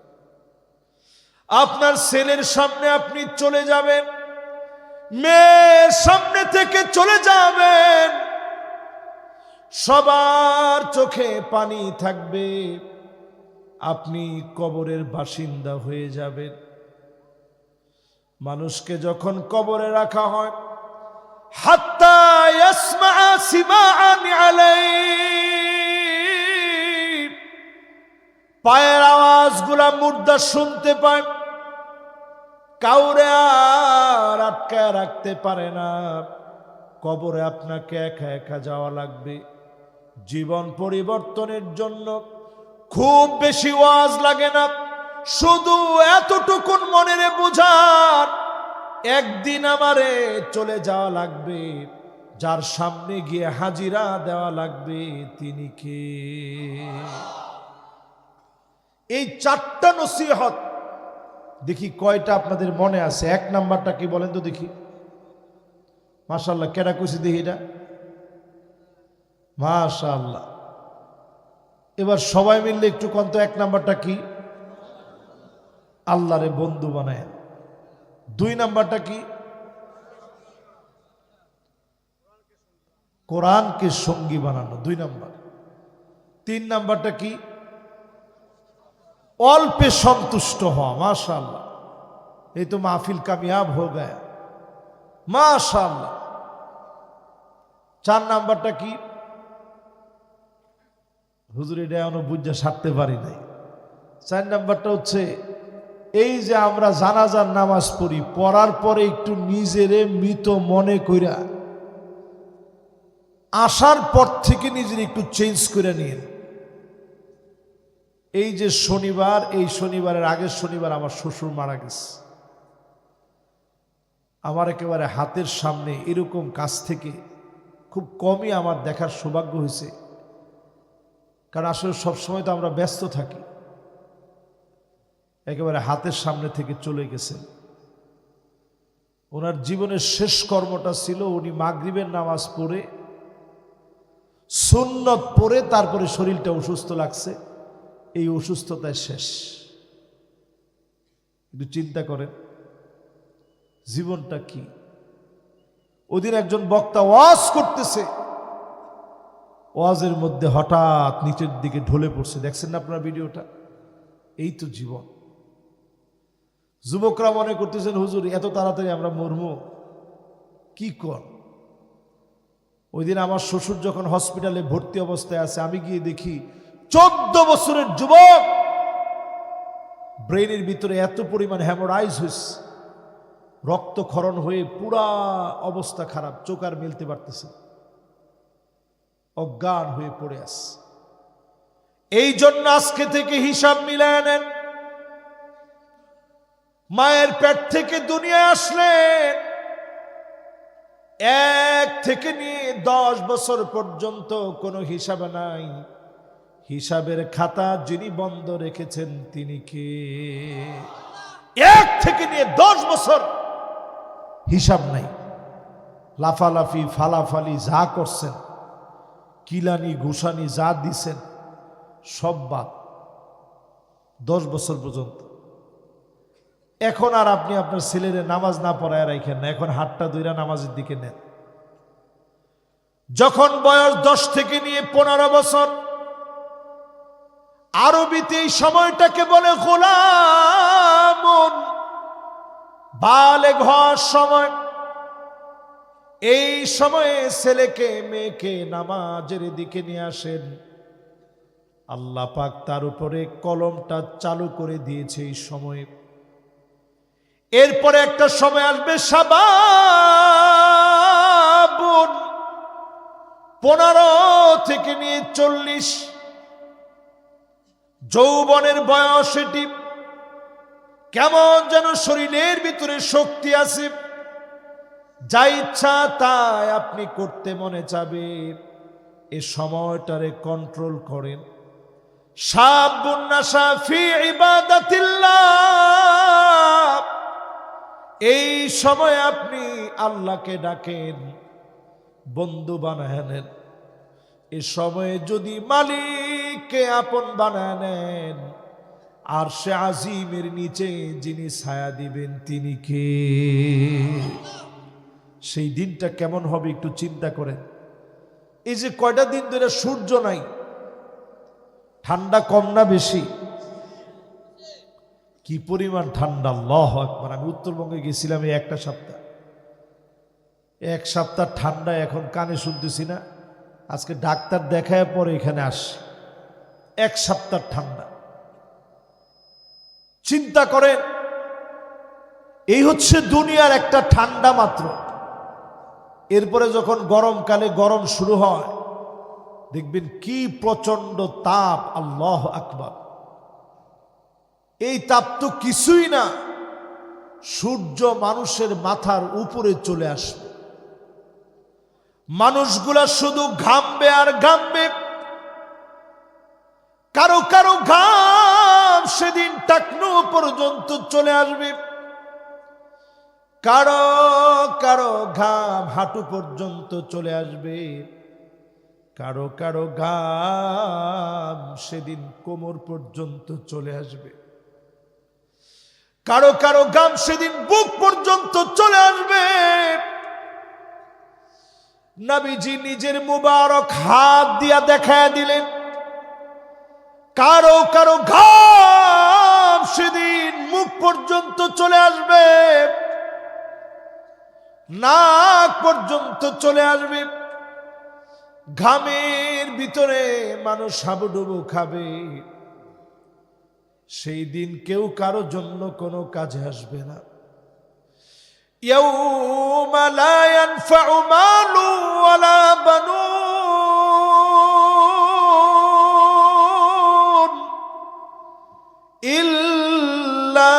আপনার ছেলের সামনে আপনি চলে যাবেন, মেয়ের সামনে থেকে চলে যাবেন, সবার চোখে পানি থাকবে, আপনি কবরের বাসিন্দা হয়ে যাবেন। মানুষকে যখন কবরে রাখা হয়, হাত্তা ইয়াসমা সিমাআন আলাইহি, পায়ের আওয়াজগুলা মুর্দা শুনতে পায়, কাউরে আর আটকায় রাখতে পারে না। কবরে আপনাকে একা একা যাওয়া লাগবে। জীবন পরিবর্তনের জন্য খুব বেশি ওয়াজ লাগে না, শুধু এতটুকুন মনে বোঝার, একদিন আমারে চলে যাওয়া লাগবে, যার সামনে গিয়ে হাজিরা দেওয়া লাগবে, তিনি কে? এই চারটা নসিহত দেখি কয়টা আপনাদের মনে আছে। এক নাম্বারটা কি বলেন তো দেখি? মাশাআল্লাহ, কেডা কইছি দেখি এটা? মাশাআল্লাহ। এবার সবাই মিললে একটু কন্ত এক নাম্বারটা কি? আল্লাহরে বন্ধু বানায়। দুই নাম্বারটা কি? কোরআনকে সঙ্গী বানানো, দুই নাম্বার। তিন নাম্বারটা কি? অল্পে সন্তুষ্ট হওয়া। মাশাআল্লাহ, এই তো মাহফিল কামিয়াব হো গয়া। মাশাআল্লাহ। চার নাম্বারটা কি? হুজুর এটা এখনো বুঝা সারতে পারি নাই। চার নাম্বারটা হচ্ছে এই যে আমরা জানাজার নামাজ পড়ি, পড়ার পরে একটু নিজেরে মৃত মনে কইরা আসার পর থেকে নিজের একটু চেঞ্জ করে নিন। এই যে শনিবার, এই শনিবারের আগের শনিবার আমার শ্বশুর মারা গেছে। আমার একেবারে হাতের সামনে এরকম কাছ থেকে খুব কমই আমার দেখার সৌভাগ্য হয়েছে, কারণ আসলে সবসময় তো আমরা ব্যস্ত থাকি। একেবারে হাতের সামনে থেকে চলে গেছেন। ওনার জীবনের শেষ কর্মটা ছিল উনি মাগরিবের নামাজ পড়ে সুন্নত পড়ে তারপরে শরীরটা অসুস্থ লাগছে, এই অসুস্থতায় শেষ। একটু চিন্তা করেন জীবনটা কি। ওদিন একজন বক্তা ওয়াজ করতেছে, ওয়াজের মধ্যে হঠাৎ নিচের দিকে ঢলে পড়ছে। দেখছেন না আপনার ভিডিওটা? এই তো জীবন। যুবকরা মনে করতেছেন হুজুর এত তাড়াতাড়ি আমরা মরবো, কি কর। ওই দিন আমার শ্বশুর যখন হসপিটালে ভর্তি অবস্থায় আছে, আমি গিয়ে দেখি 14 বছরের যুবক, ব্রেনের ভিতরে এত পরিমাণ হ্যামোরাইজ হয়েছে, রক্তক্ষরণ হয়ে পুরা অবস্থা খারাপ, চোখ আর মেলতে পারতেছে, অজ্ঞান হয়ে পড়ে আছে। এই জন্য আজকে থেকে হিসাব মিলায় নেন। মায়ের পেট থেকে দুনিয়ায় আসলেন, 1 থেকে নিয়ে 10 বছর পর্যন্ত কোনো হিসাব নাই। হিসাবের খাতা যিনি বন্ধ রেখেছেন তিনি কে? 1 থেকে নিয়ে 10 বছর হিসাব নাই। লাফালাফি ফালাফালি যা করছেন, কিলানি ঘুষানি যা দিছেন, সব বাদ 10 বছর পর্যন্ত। এখন আর আপনি আপনার ছেলের নামাজ না পড়ায় রাখেন না, এখন হাতটা ধইরা নামাজের দিকে নেন। যখন বয়স 10 থেকে নিয়ে 15 বছর, আরবিতে এই সময়টাকে বলে গোলামুন, বালেগ হওয়ার সময়। এই সময়ে ছেলেকে মেয়েকে নামাজের দিকে নিয়ে আসেন। আল্লাহ পাক তার উপরে কলমটা চালু করে দিয়েছে এই সময়ে। এরপরে একটা সময় আসবে শাবাবুন, 15 থেকে নিয়ে 40, যৌবনের বয়স। এটি কেমন যেন শরীরের ভিতরে শক্তি আছে, যা ইচ্ছা তাই আপনি করতে মনে চাবে। এ সময়টারে কন্ট্রোল করেন। শাবুন নাশা ফি ইবাদাতিল্লাহ, এই সময় আপনি আল্লাহকে ডাকেন, বন্ধু বানায় নেন। এ সময়ে যদি মালিককে আপন বানায় নেন, আর সে আজিমের নিচে যিনি ছায়া দিবেন তিনি কে? সেই দিনটা কেমন হবে একটু চিন্তা করেন। এই যে কয়টা দিন ধরে সূর্য নাই, ঠান্ডা কম না বেশি? কি পরিমাণ ঠান্ডা! আল্লাহু আকবার। আমি উত্তরবঙ্গে গেছিলাম এই একটা সপ্তাহ, এক সপ্তাহ ঠান্ডা, এখন কানে শুনতেছি না। আজকে ডাক্তার দেখায় পরে এখানে আসি। এক সপ্তাহ ঠান্ডা, চিন্তা করেন। এই হচ্ছে দুনিয়ার একটা ঠান্ডা মাত্র। এরপরে যখন গরমকালে গরম শুরু হয়, দেখবেন কি প্রচন্ড তাপ, আল্লাহ আকবার। এই তাপ তো কিছুই না, সূর্য মানুষের মাথার উপরে চলে আসবে, মানুষগুলা শুধু ঘামবে আর ঘামবে। কারো কারো ঘাম সেদিন টাকনু পর্যন্ত চলে আসবে, কারো কারো ঘাম হাঁটু পর্যন্ত চলে আসবে, কারো কারো ঘাম সেদিন কোমর পর্যন্ত চলে আসবে, কারো কারো ঘাম সেদিন বুক পর্যন্ত চলে আসবে। নবীজি নিজের মুবারক হাত দিয়া দেখায় দিলেন, কারো কারো ঘাম সেদিন মুখ পর্যন্ত চলে আসবে, নাক পর্যন্ত চলে আসবে। ঘামের ভিতরে মানুষ হাবুডুবু খাবে। সেই দিন কেউ কারো জন্য কোনো কাজে আসবে না। ইয়াউমা লা ইয়ানফাউ মালু ওয়ালা বানুন ইল্লা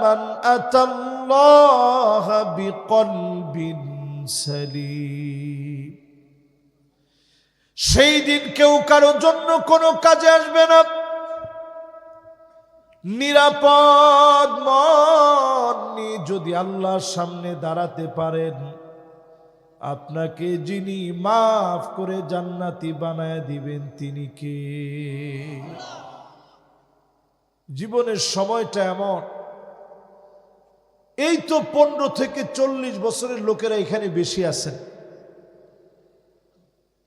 মান আতাল্লাহা বিকলবিন সালিম। সেই দিন কেউ কারো জন্য কোনো কাজে আসবে না। নিরাপদ মন নিয়ে যদি আল্লাহর সামনে দাঁড়াতে পারেন, আপনাকে যিনি মাফ করে জান্নাতি বানায় দিবেন তিনি কে? জীবনের সময়টা এমন, এই তো 15 থেকে 40 বছরের লোকেরা এখানে বেশি আছেন।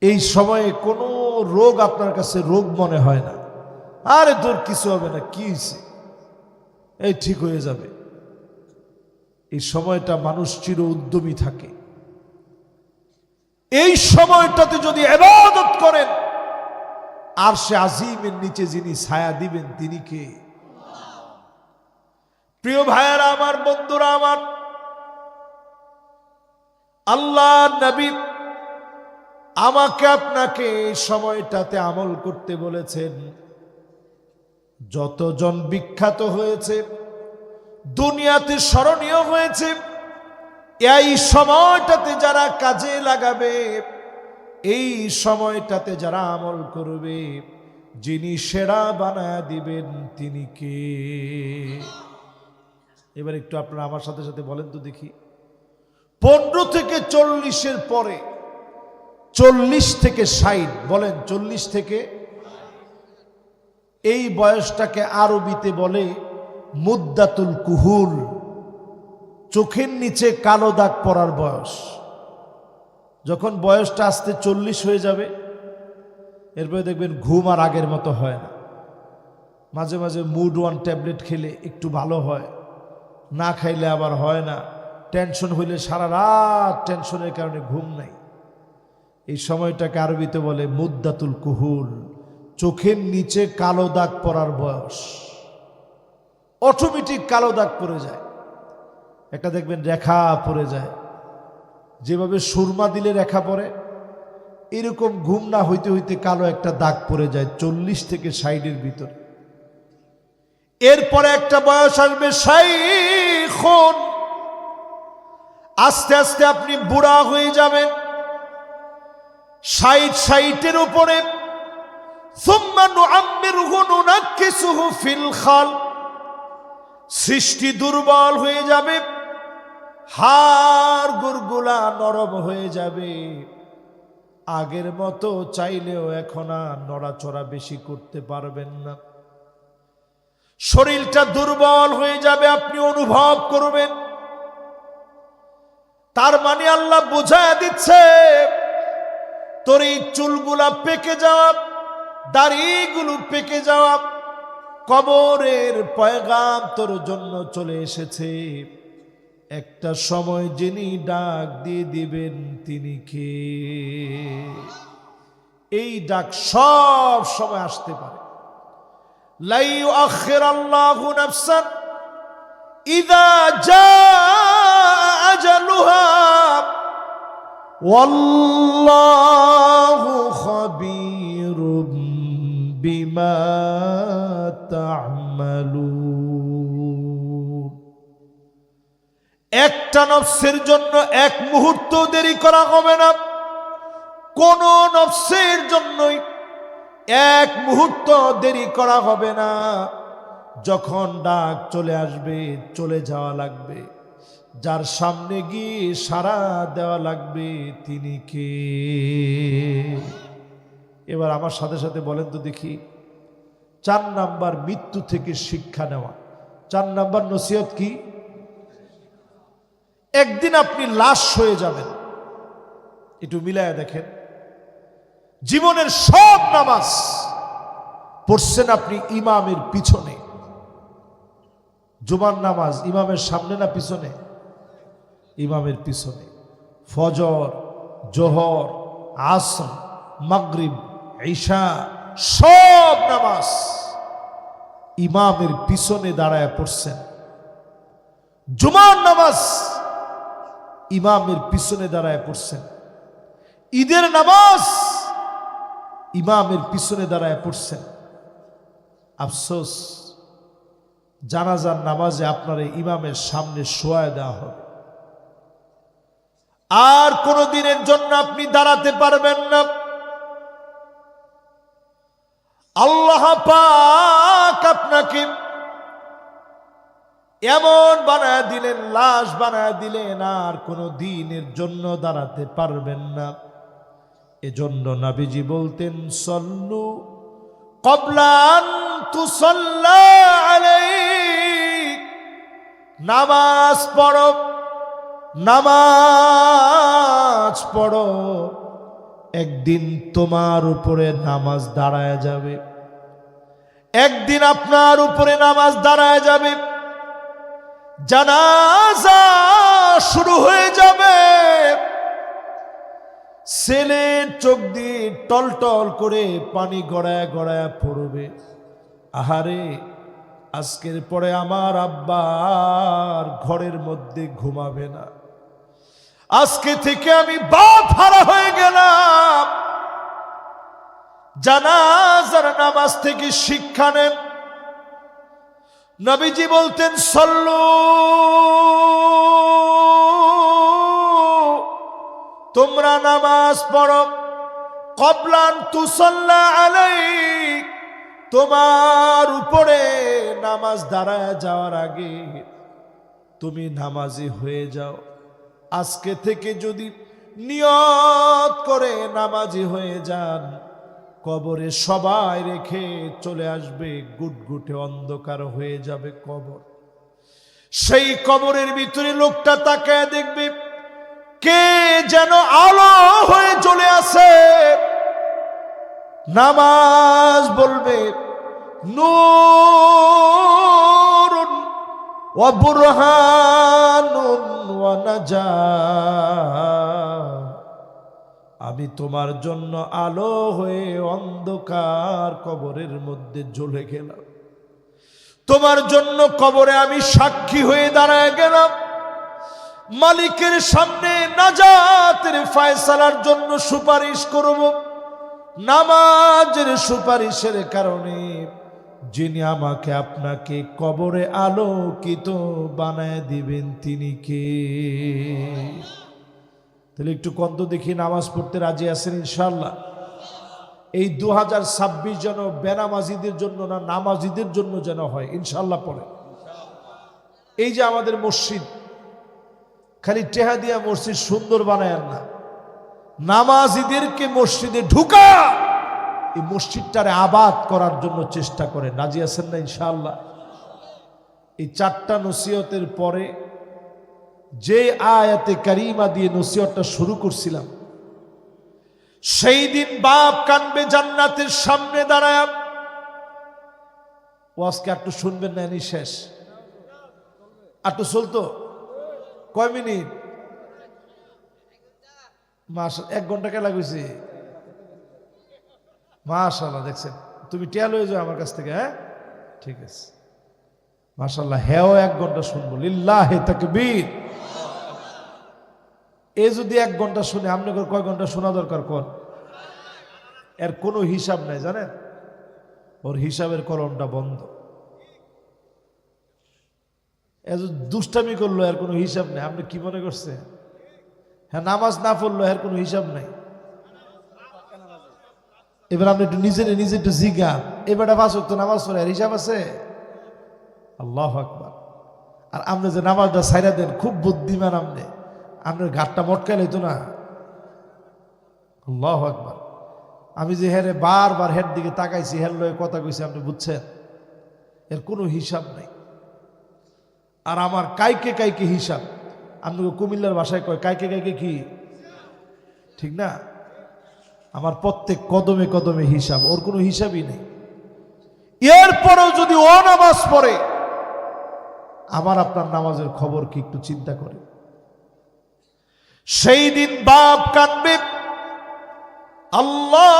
এই সময়ে কোনো রোগ আপনার কাছে রোগ মনে হয় না। আরে তোর কিছু হবে না, কি হয়েছে, এই ঠিক হয়ে যাবে। এই সময়টা মানুষ চির উদ্যমী থাকে। এই সময়টাতে যদি ইবাদত করেন, আর সে আজিমের নিচে যিনি ছায়া দিবেন তিনি কে? প্রিয় ভাইয়েরা আমার, বন্ধুরা আমার, আল্লাহ নবী আমাকে আপনাকে এই সময়টাতে আমল করতে বলেছেন। যতজন বিখ্যাত হয়েছে, দুনিয়াতে স্মরণীয় হয়েছে, এই সময়টাতে যারা কাজে লাগাবে, এই সময়টাতে যারা আমল করবে, যিনি সেরা বানায় দিবেন তিনি কে? এবার একটু আপনারা আমার সাথে সাথে বলেন তো দেখি। 15 থেকে 40-এর পরে, 40 থেকে 60, বলেন 40 থেকে, এই বয়সটাকে আরবিতে বলে মুদ্দাতুল কুহুল, চোখের নিচে কালো দাগ পড়ার বয়স। যখন বয়সটা আস্তে 40 হয়ে যাবে, এরপরে দেখবেন ঘুম আর আগের মতো হয় না। মাঝে মাঝে মুড ওয়ান ট্যাবলেট খেলে একটু ভালো হয়, না খাইলে আবার হয় না। টেনশন হইলে সারা রাত টেনশনের কারণে ঘুম নাই। এই সময়টাকে আরবিতে বলে মুদ্দাতুল কুহুল, চোখের নিচে কালো দাগ পড়ার বয়স। অটোমেটিক কালো দাগ পড়ে যায়, একটা দেখবেন রেখা পড়ে যায়, যেভাবে সুরমা দিলে রেখা পড়ে, এরকম ঘুম না হইতে হইতে কালো একটা দাগ পড়ে যায় 40 থেকে 60-এর ভিতরে। এরপরে একটা বয়স আসবে শাইখুন, আস্তে আস্তে আপনি বুড়া হয়ে যাবেন। 60-60-এর উপরে সুম্মা নুআম্মিরহু নুনাক্কিসুহু ফিল খালক, সৃষ্টি দুর্বল হয়ে যাবে, হাড় গুড়গুলা নরম হয়ে যাবে, আগের মতো চাইলেও এখন আর নড়াচড়া বেশি করতে পারবেন না। শরীরটা দুর্বল হয়ে যাবে, আপনি অনুভব করবেন। তার মানে আল্লাহ বোঝায় দিচ্ছে, তোর এই চুলগুলা পেকে যাওয়া, দাড়িগুলো পেকে যাওয়া, কবরের পয়গাম তোর জন্য চলে এসেছে। একটা সময় যিনি ডাক দিয়ে দিবেন তিনি কে? এই ডাক সব সময় আসতে পারে। লা ইউআখিরুল্লাহু নাফসান ইযা জাআ আজালুহা ওয়াল্লাহু খাবীরুম বিমা তা'মালুন। একটা নফসের জন্য এক মুহূর্ত দেরি করা হবে না, কোন নফসের জন্যই এক মুহূর্ত দেরি করা হবে না। যখন ডাক চলে আসবে চলে যাওয়া লাগবে, যার সামনে গিয়ে সাড়া দেওয়া লাগবে তিনি কে? এবার আমার সাথে সাথে বলেন তো দেখি, 4 নাম্বার মৃত্যু থেকে শিক্ষা নেওয়া। 4 নাম্বার নসিহত কি? একদিন আপনি লাশ হয়ে যাবেন। একটু মিলায়া দেখেন, জীবনের সব নামাজ পড়ছেন আপনি ইমামের পিছনে। জুমার নামাজ ইমামের সামনে না পিছনে? ইমামের পিছনে। ফজর, জোহর, আসর, মাগরিব, ঈশা সব নামাজ ইমামের পিছনে দাঁড়ায় পড়ছেন। জুমার নামাজ ইমামের পিছনে দাঁড়ায় পড়ছেন। ঈদের নামাজ ইমামের পিছনে দাঁড়ায় পড়ছেন। আফসোস, জানাজার নামাজে আপনার ইমামের সামনে শোয়ায় দেওয়া হবে। আর কোন দিনের জন্য আপনি দাঁড়াতে পারবেন না। আল্লাহ পাক আপনাকে এমন বানায় দিলেন, লাশ বানায় দিলেন, আর কোন দিনের জন্য দাঁড়াতে পারবেন না। এজন্য নবীজি বলতেন, সল্লু ক্বাবলা আন তুসাল্লা আলাইক, নামাজ পড়ো, নামাজ পড়ো, একদিন তোমার উপরে নামাজ দাঁড়ায় যাবে, একদিন আপনার উপরে নামাজ দাঁড়ায় যাবে। জানাজা শুরু হয়ে যাবে, ছেলের চোখ দিয়ে টলটল করে পানি গড়ায় গড়ায় পড়বে। আহারে, আজকের পরে আমার আব্বার ঘরের মধ্যে ঘুমাবে না, আজকে থেকে আমি বাপ হারা হয়ে গেলাম। জানাজার নামাজ থেকে শিক্ষা নেন। নবীজি বলতেন, সল্লু, তোমরা নামাজ পড়ো, ক্বাবলা আন তুসাল্লা আলাইক, তোমার উপরে নামাজ দাঁড়ায় যাওয়ার আগে তুমি নামাজি হয়ে যাও। আজকে থেকে যদি নিয়ত করে নামাজি হয়ে যান, কবরে সবাই রেখে চলে আসবে, গুটগুটে অন্ধকার হয়ে যাবে কবর। সেই কবরের ভিতরে লোকটা তাকায় দেখবে কে যেন আলো হয়ে চলে আসে। নামাজ বলবে, নূরুন ওয়া বুরহানুন ওয়া নাজাত, আমি তোমার জন্য আলো হয়ে অন্ধকার কবরের মধ্যে জ্বলে গেলাম, তোমার জন্য কবরে আমি সাক্ষী হয়ে দাঁড়ায় গেলাম, মালিকের সামনে নাজাতের ফয়সালার জন্য সুপারিশ করব। নামাজের সুপারিশের কারণে যিনি আমাকে আপনাকে কবরে আলোকিত বানায় দিবেন তিনি কে? তাহলে একটু কত দেখি, নামাজ পড়তে রাজি আছেন ইনশাআল্লাহ? এই 2026 যেন বেনামাজিদের জন্য না, নামাজিদের জন্য যেন হয় ইনশাআল্লাহ। পড়ে এই যে আমাদের মসজিদ, খালি টেহা দিয়া মসজিদ সুন্দর বানায় না, নামাজিদেরকে মসজিদে ঢুকা এই মসজিদটারে আবাদ করার জন্য চেষ্টা করেন। রাজি আছেন না ইনশাআল্লাহ? এই 4টা নসিহতের পরে যে আয়াতে কারিমা দিয়ে নসিহতটা শুরু করছিলাম, সেই দিন বাপ কানবে জান্নাতের সামনে দাঁড়ায়। ও আজকে একটু শুনবেন না, শেষ একটু চলতো কয় মিনিট? 1 ঘন্টা কে লাগাইছে? মাশাআল্লাহ, দেখছেন তুমি টেল হয়ে যাও আমার কাছ থেকে। হ্যাঁ ঠিক আছে, মাশাআল্লাহ। হ্যাঁ 1 ঘন্টা শুনবো, লিল্লাহি তাকবীর। এ যদি 1 ঘন্টা শুনে, আপনাদের কয় ঘন্টা শোনা দরকার কোন? এর কোনো হিসাব নাই জানেন, ওর হিসাবের কলমটা বন্ধ। এ দুষ্টামি করলো, এর কোনো হিসাব নেই। আপনি কি মনে করছেন? হ্যাঁ, নামাজ না পড়লো, এর কোনো হিসাব নাই। এবার আপনি একটু নিজে একটু জিজ্ঞান, এবারটা 5 ওয়াক্ত নামাজ পড়ে, এর হিসাব আছে? আল্লাহু আকবার। আর আপনি যে নামাজটা ছাইরা দেন, খুব বুদ্ধিমান আপনি, আপনার ঘাটটা মটকাইলে তো না। আল্লাহু আকবার। আমি যে হেরে বারবার হের দিকে তাকাইছি, হের লয়ে কথা কইছি, আপনি বুঝছেন? এর কোনো হিসাব নাই। আর আমার কাইকে কাইকে হিসাব, আপনাকে কুমিল্লার ভাষায় কয় কাইকে কাইকে কি, ঠিক না? আমার প্রত্যেক কদমে কদমে হিসাব, ওর কোনো হিসাবই নেই। এরপরেও যদি ও নামাজ পড়ে, আমার আপনার নামাজের খবর কি একটু চিন্তা করে? সেই দিন বাপ কাঁদবে, আল্লাহ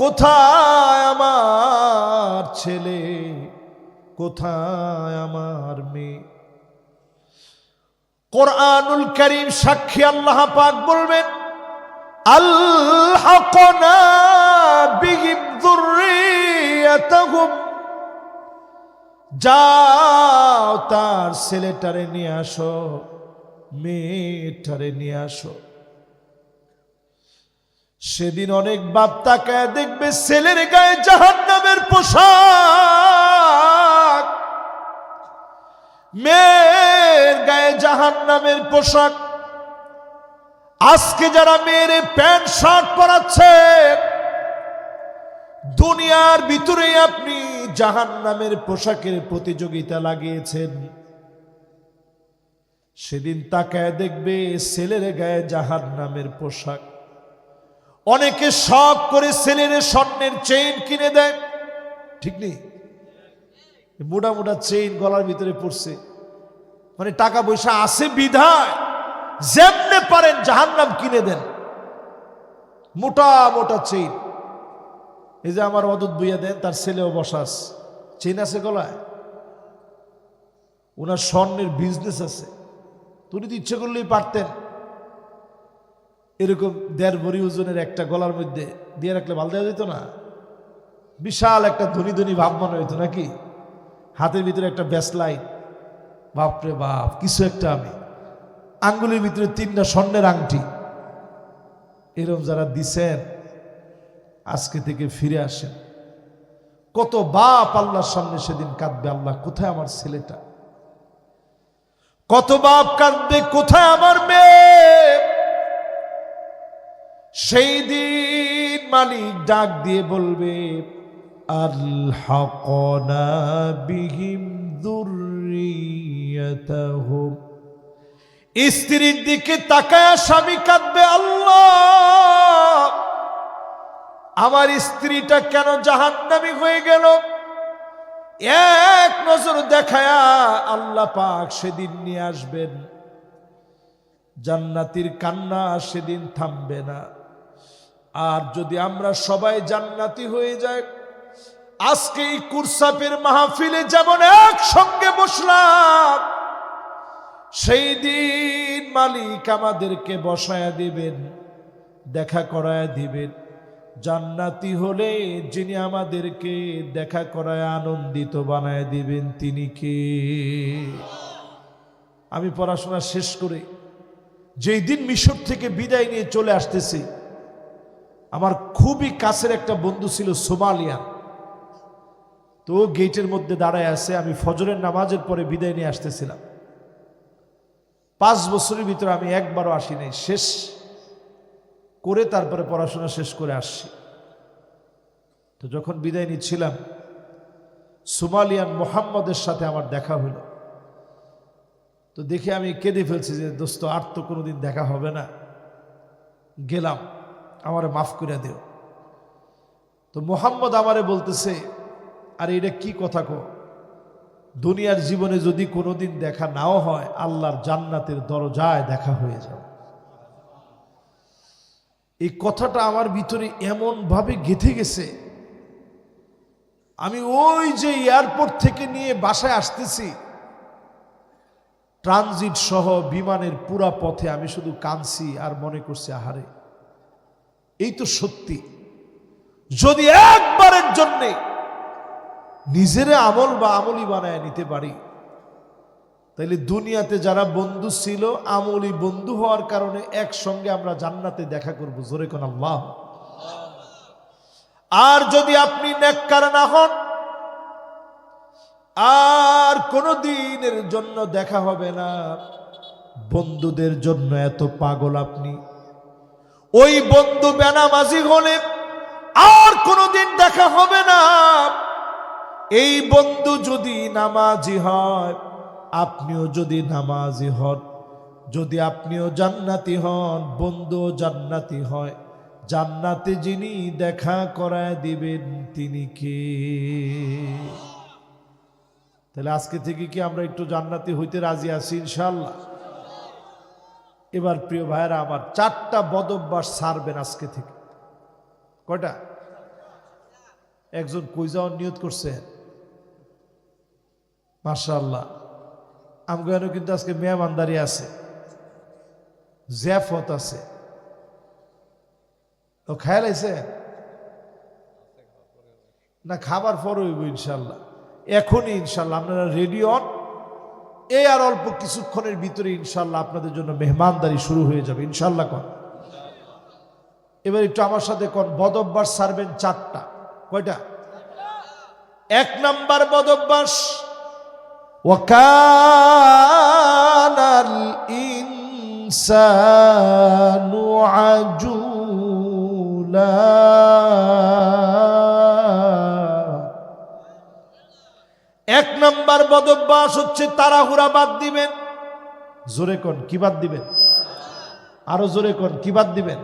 কোথায় আমার ছেলে, কোথায় আমার মেয়ে? কোরআনুল কারীম সাক্ষী, আল্লাহ পাক বলবেন, আলহাকনা বিহিম যুররিয়াতাহুম, যাও তার ছেলেটারে নিয়ে আসো, মেয়েটারে নিয়ে আসো। সেদিন অনেক বাপ তাকায় দেখবে ছেলের গায়ে জাহান্নামের পোশাক, মেয়ের গায়ে জাহান্নামের পোশাক। আজকে যারা মেয়ের প্যান্ট শার্ট পরাচ্ছে, দুনিয়ার ভিতরে আপনি জাহান্নামের পোশাকের প্রতিযোগিতা লাগিয়েছেন। সেদিন তাকায় দেখবে ছেলের গায়ে জাহান্নামের পোশাক। অনেকে শখ করে ছেলের স্বর্ণের চেইন কিনে দেয়, ঠিক নেই? মোটা মোটা চেইন গলার ভিতরে পড়ছে, মানে টাকা পয়সা আছে বিধায় যেমনে পারেন জাহান্নাম কিনে দেন, মোটা মোটা চেইন। এই যে আমার অদূত বইয়া দেন, তার ছেলেও বসাস, চেইন আছে গলায়, ওনার স্বর্ণের বিজনেস আছে। তুমি তো ইচ্ছে করলেই পারতেন এরকম 1.5 ভরি ওজনের একটা গলার মধ্যে দিয়ে রাখলে ভালো দেওয়া যেত না? বিশাল একটা ধনী ধনী ভাব মনে হইতো নাকি? হাতের ভিতরে একটা ব্যাসলাইট, বাপরে বাপ কিছু একটা। আমি আঙ্গুলের ভিতরে 3টা স্বর্ণের আংটি। এরকম যারা দিছেন, আজকে থেকে ফিরে আসেন। কত বাপ আল্লাহর সামনে সেদিন কাঁদবে, আল্লাহ কোথায় আমার ছেলেটা? কত বাপ কাঁদবে, কোথায় আমার মেয়ে? সেই দিন মালিক ডাক দিয়ে বলবে, আলহাকনা বিহিম যুররিয়াতাহুম। স্ত্রীর দিকে তাকায় স্বামী কাঁদবে, আল্লাহ আমার স্ত্রীটা কেন জাহান্নামী হয়ে গেল? এক নজর দেখায়া আল্লাহ পাক সেদিন নিয়ে আসবেন। জান্নাতীর কান্না সেদিন থামবে না। আর যদি আমরা সবাই জান্নাতি হয়ে যাই, আজকে এই কুরসাপের মাহফিলে যেমন একসঙ্গে বসলাম, সেই দিন মালিক আমাদেরকে বসায়া দিবেন, দেখা করায়া দিবেন। জান্নাতি হলে যিনি আমাদেরকে দেখা করায় আনন্দিত বানায় দিবেন, তিনি কে? আমি পড়াশোনা শেষ করে যেই দিন মিশর থেকে বিদায় নিয়ে চলে আসতেছি, আমার খুবই কাছের একটা বন্ধু ছিল সোমালিয়ান। তো গেটের মধ্যে দাঁড়ায় আছে, আমি ফজরের নামাজের পরে বিদায় নিয়ে আসতেছিলাম। 5 বছরের ভিতরে আমি একবারও আসি নাই, শেষ করে তারপরে পড়াশোনা শেষ করে আসছি। তো যখন বিদায় নিচ্ছিলাম, সোমালিয়ান মোহাম্মদের সাথে আমার দেখা হলো। তো দেখে আমি কেঁদে ফেলছি যে দোস্ত, আর তো কোনোদিন দেখা হবে না, গেলাম, আমারে মাফ করে দিও। তো মোহাম্মদ আমারে বলতেছে, আরে এটা কি কথা কো? দুনিয়ার জীবনে যদি কোনোদিন দেখা নাও হয়, আল্লাহর জান্নাতের দরজায় দেখা হয়ে যাবে। এই কথাটা আমার ভিতরে এমন ভাবে গেঁথে গেছে, আমি ওই যে এয়ারপোর্ট থেকে নিয়ে বাসায় আসতেছি, ট্রানজিট সহ বিমানের পুরা পথে আমি শুধু কাঁদছি আর মনে করছি, আহারে এই তো সত্যি। যদি একবারের জন্যে নিজেরে আমল বা আমলি বানায় নিতে পারি, তাইলে দুনিয়াতে যারা বন্ধু ছিল, আমলি বন্ধু হওয়ার কারণে একসঙ্গে আমরা জান্নাতে দেখা করব। জোরে কোন আল্লাহ। আর যদি আপনি নেককার না হন, আর কোনো দিনের জন্য দেখা হবে না। বন্ধুদের জন্য এত পাগল আপনি, ওই বন্ধু বেনামাজি হলে আর কোনোদিন দেখা হবে না। এই বন্ধু যদি নামাজি হয়, আপনিও যদি নামাজি হন, যদি আপনিও জান্নাতি হন, বন্ধু জান্নাতি হয়, জান্নাতে যিনি দেখা করায় দিবেন তিনি কে? তাহলে আজকে থেকে কি আমরা একটু জান্নাতি হইতে রাজি আছি ইনশাআল্লাহ? এবার প্রিয় ভাইরা আমার, 4টা বদভ্যাস ছাড়বেন আজকে থেকে। কয়টা? একজন কই যাওয়ার নিয়ত করছে, মাশাআল্লাহ। আমগো কিন্তু আজকে মেহমানদারি আছে, জিয়াফত আছে। তো খেয়াল আছে না? খাবার পরে হইব ইনশাল্লাহ, এখনই ইনশাল্লাহ। আপনারা রেডি হন, এই আর অল্প কিছুক্ষণের ভিতরে ইনশাল্লাহ আপনাদের জন্য মেহমানদারি শুরু হয়ে যাবে ইনশাল্লাহ। কন এবার একটু আমার সাথে কন, বদভ্যাস ছাড়বেন 4টা। কয়টা? 1 নাম্বার বদভ্যাস, ওয়াকানাল ইনসানু আজুলা। এক নাম্বার বদভ্যাস হচ্ছে তাড়াহুড়া বাদ দিবেন। জোরে কোন, কি বাদ দিবেন? আরো জোরে কোন, কি বাদ দিবেন?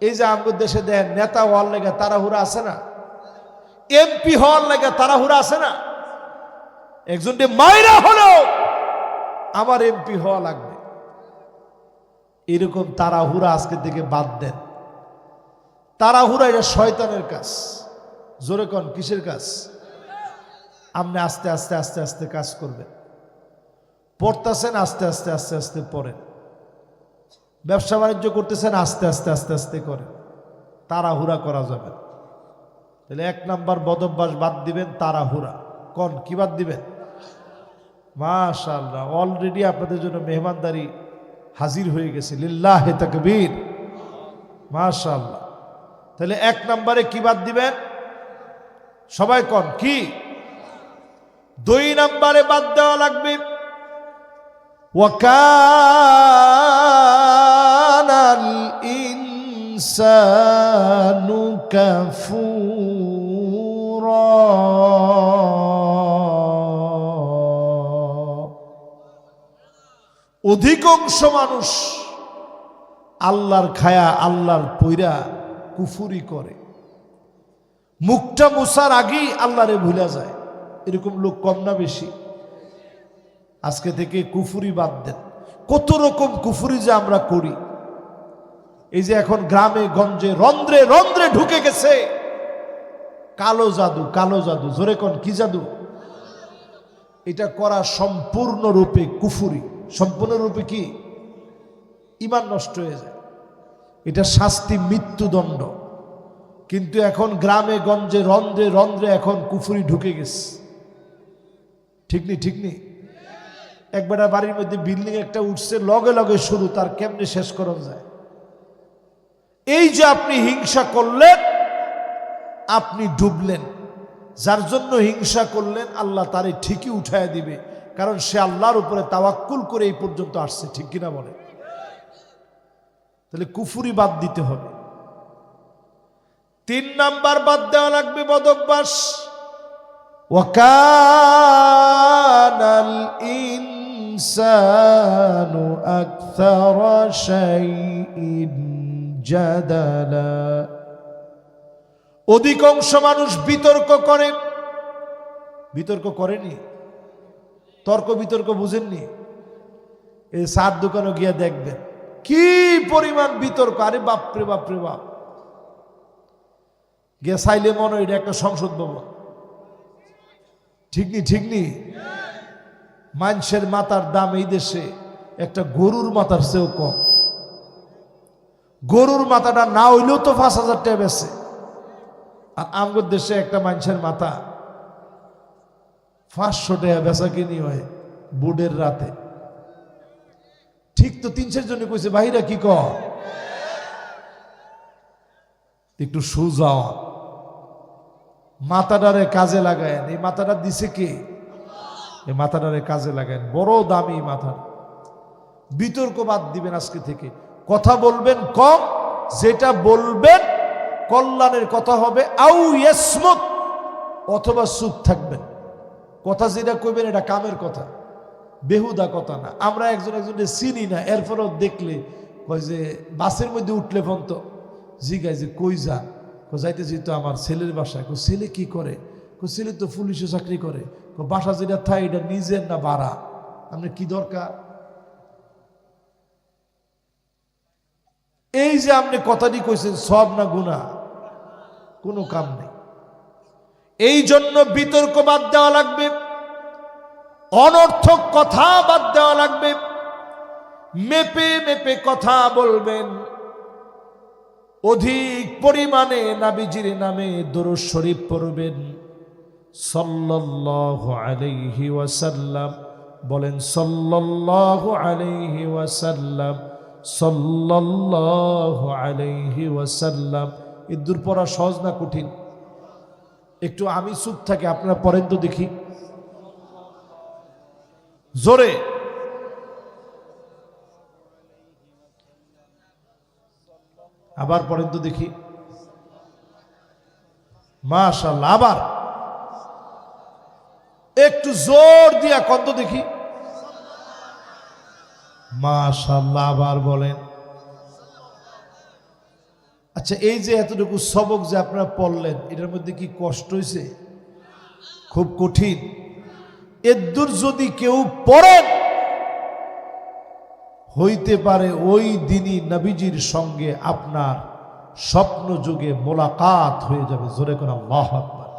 এই যে আমাদের দেশে দেন নেতা হওয়ার লেগে তাড়াহুড়া আছে না, এমপি হওয়ার লেগে তাড়াহুড়া আছে না। একজনকে মাইরা হলো আমার এমপি হওয়া লাগবে, এরকম তাড়াহুড়া আজকে থেকে বাদ দেন। তাড়াহুড়া এটা শয়তানের কাজ। জোরে কোন, কিসের কাজ? আপনি আস্তে আস্তে আস্তে আস্তে কাজ করবেন। পড়তেছেন, আস্তে আস্তে আস্তে আস্তে পড়েন। ব্যবসা বাণিজ্য করতেছেন, আস্তে আস্তে আস্তে আস্তে করেন। তাড়াহুড়া করা যাবে। তাহলে 1 নাম্বার বদভ্যাস বাদ দিবেন, তাড়াহুড়া। কোন, কি বাদ দিবেন? মাশাআল্লাহ, অলরেডি আপনাদের জন্য মেহমানদারি হাজির হয়ে গেছে। লিল্লাহি তাকবীর, মাশাআল্লাহ। তাহলে 1 নম্বরে কি বাদ দিবেন? সবাই কোন, কি? 2 নম্বরে বাদ দেওয়া লাগবে ওয়াকানাল ইনসানু কাফুরা। অধিকাংশ মানুষ আল্লাহর খায়া আল্লাহর পয়রা কুফুরি করে, মুখটা মুছার আগেই আল্লাহরে ভুলা যায়। এরকম লোক কম না বেশি? আজকে থেকে কুফুরি বাদ দেন। কত রকম কুফুরি যে আমরা করি। এই যে এখন গ্রামে গঞ্জে রন্ধ্রে রন্ধ্রে ঢুকে গেছে কালো জাদু। কালো জাদু, জোরে কোন, কি জাদু? এটা করা সম্পূর্ণরূপে কুফুরি, সম্পূর্ণরূপে কি? ঈমান নষ্ট হয়ে যায়। এটা শাস্তি মৃত্যুদণ্ড। কিন্তু এখন গ্রামে গঞ্জে রন্ধ্রে রন্ধ্রে এখন কুফুরি ঢুকে গেছে। ঠিক নি? ঠিক নি? একবার বাড়ির মধ্যে বিল্ডিং একটা উঠছে, লগে লগে শুরু, তার কেমনে শেষ করা যায়? এই যে আপনি হিংসা করলেন, আপনি ডুবলেন। যার জন্য হিংসা করলেন, আল্লাহ তারে ঠিকই উঠায় দিবে, কারণ সে আল্লাহর উপরে তাওয়াক্কুল করে এই পর্যন্ত আসছে। ঠিক কিনা বলে? তাহলে কুফুরি বাদ দিতে হবে। 3 নাম্বার বাদ দেওয়া লাগবে বদভ্যাস ওয়াকানাল ইনসানু আকসারা শাইইন জাদালা। অধিকাংশ মানুষ বিতর্ক করে। বিতর্ক করেনি? তর্ক বিতর্ক বুঝেননি? এই সার দোকানে গিয়া দেখবেন কি পরিমাণ বিতর্ক। আরে বাপরে বাপরে বাপ, গিয়া চাইলে মনে হয় এটা একটা সংসদ ভবন। ঠিক নি? ঠিক নি? মানুষের মাথার দাম এই দেশে একটা গরুর মাথার চেয়েও কম। গরুর মাথাটা না হইলেও তো 5,000 টাকা বেছে, আর আমগর দেশে একটা মানুষের মাথা 500 টাকা বেচা কিনি হয় বুডের রাতে। ঠিক তো 3-4 জনে কইছে ভাইরা কি কর, একটু সুজাও মাথাটারে কাজে লাগায়েন। এই মাথাটা দিছে কে? এই মাথাটারে কাজে লাগায়েন, বড় দামি মাথা। বিতর্ক বাদ দিবেন আজকে থেকে, কথা বলবেন কম, যেটা বলবেন কল্যাণের কথা হবে। আউ ইয়াসমুত, অথবা চুপ থাকবেন। কথা যেটা কইবেন এটা কামের কথা, বেহুদা কথা না। আমরা একজন একজনকে চিনি না, এরপরও দেখলে কয় যে বাসের মধ্যে উঠলে ফোন তো জিগায় যে কই যা, যাইতেছি তো আমার ছেলের বাসায়। ছেলে কি করে? ছেলে তো পুলিশে চাকরি করে। বাসা যেটা থাকে এটা নিজের না ভাড়া? আপনার কি দরকার? এই যে আপনি কথাটি কইছেন সব না গুনাহ? কোনো কাম নেই। এই জন্য বিতর্ক বাদ দেওয়া লাগবে, অনর্থক কথা বাদ দেওয়া লাগবে। মেপে মেপে কথা বলবেন, অধিক পরিমাণে নবীজির নামে দরুদ শরীফ পড়বেন সাল্লাল্লাহু আলাইহি ওয়াসাল্লাম। বলেন সাল্লাল্লাহু আলাইহি ওয়াসাল্লাম, সাল্লাল্লাহু আলাইহি ওয়াসাল্লাম। এই দূর পড়া সহজ না কঠিন? একটু আমি চুপ থাকি, আপনারা পড়েন তো দেখি জোরে। আবার পড়েন তো দেখি, মাশাআল্লাহ। আবার একটু জোর দিয়া কত দেখি, মাশাআল্লাহ। আবার বলেন। আচ্ছা, এই যে এতটুকু সবক যে আপনারা পড়লেন, এটার মধ্যে কি কষ্ট হয়েছে? খুব কঠিন। এদুর যদি কেউ পড়েন, হইতে পারে ওই দিনই নবীজির সঙ্গে আপনার স্বপ্ন যুগে মোলাকাত হয়ে যাবে। জোরে করে আল্লাহু আকবার।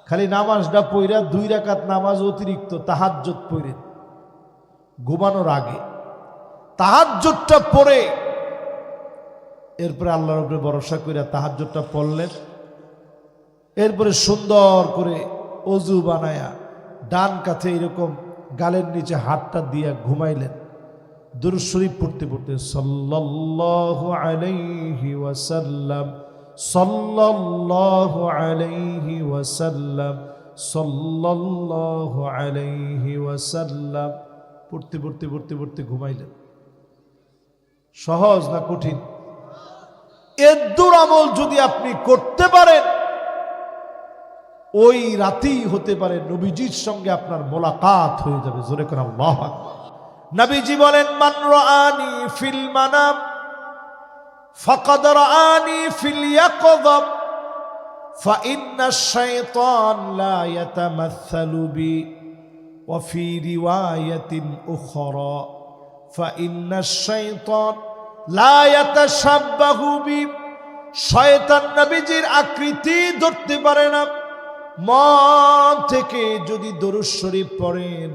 খালি নামাজটা পড়া 2 রাকাত নামাজ অতিরিক্ত তাহাজ্জুদ পড়েন ঘুমানোর আগে, তাহাজ্জুদটা পড়ে এরপরে আল্লাহর উপরে ভরসা করে তাহাজ্জুদটা পড়লেন। এরপরে সুন্দর করে অজু বানায়া ডান কাছে এরকম গালের নিচে হাতটা দিয়া ঘুমাইলেন। দুরূদ শরীফ পড়তে পড়তে সাল্লাল্লাহু আলাইহি ওয়াসাল্লাম, সাল্লাল্লাহু আলাইহি ওয়াসাল্লাম, সাল্লাল্লাহু আলাইহি ওয়াসাল্লাম পড়তে পড়তে পড়তে পড়তে ঘুমাইলেন। সহজ না কঠিন? এদুর আমল যদি আপনি করতে পারেন, ওই রাতেই হতে পারে নবীজির সঙ্গে আপনার মোলাকাত হয়ে যাবে। জোরে করে আল্লাহু আকবার। নবীজি বলেন, মান রাআনি ফিল মানাম ফাকাদ রাআনি ফিল ইয়াকযা ফাইন্না আশ-শাইতান লা ইয়াতামাসসালু বি ওয়া ফি রিওয়ায়াতিন উখরা ফাইন্না আশ-শাইতান লা ইয়াতাশাব্বাহু বি। শয়তান নবীজির আকৃতি ধরতে পারে না। মন থেকে যদি দরুদ শরীফ পড়েন,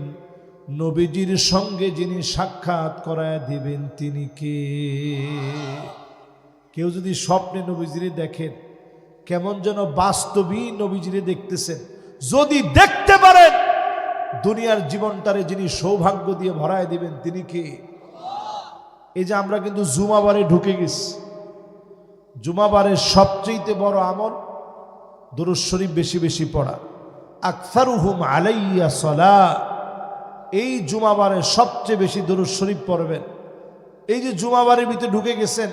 নবীজির সঙ্গে যিনি সাক্ষাৎ করায় দিবেন তিনি কে? কেউ যদি স্বপ্নে নবীজিরে দেখেন, কেমন যেন বাস্তবই নবীজিরে দেখতেছেন। যদি দেখতে পারেন, দুনিয়ার জীবনটারে যিনি সৌভাগ্য দিয়ে ভরায় দিবেন তিনি কে? এই যে আমরা কিন্তু জুমাবারে ঢুকে গেছি, জুমাবারের সবচেয়ে বড় আমল দরুদ শরীফ বেশি বেশি পড়া। আকসারুহুম আলাইয়া সালাহ। এই জুমাবারে সবচেয়ে বেশি দরুদ শরীফ পড়বেন। এই যে জুমাবারের ভিতরে ঢুকে গেছেন,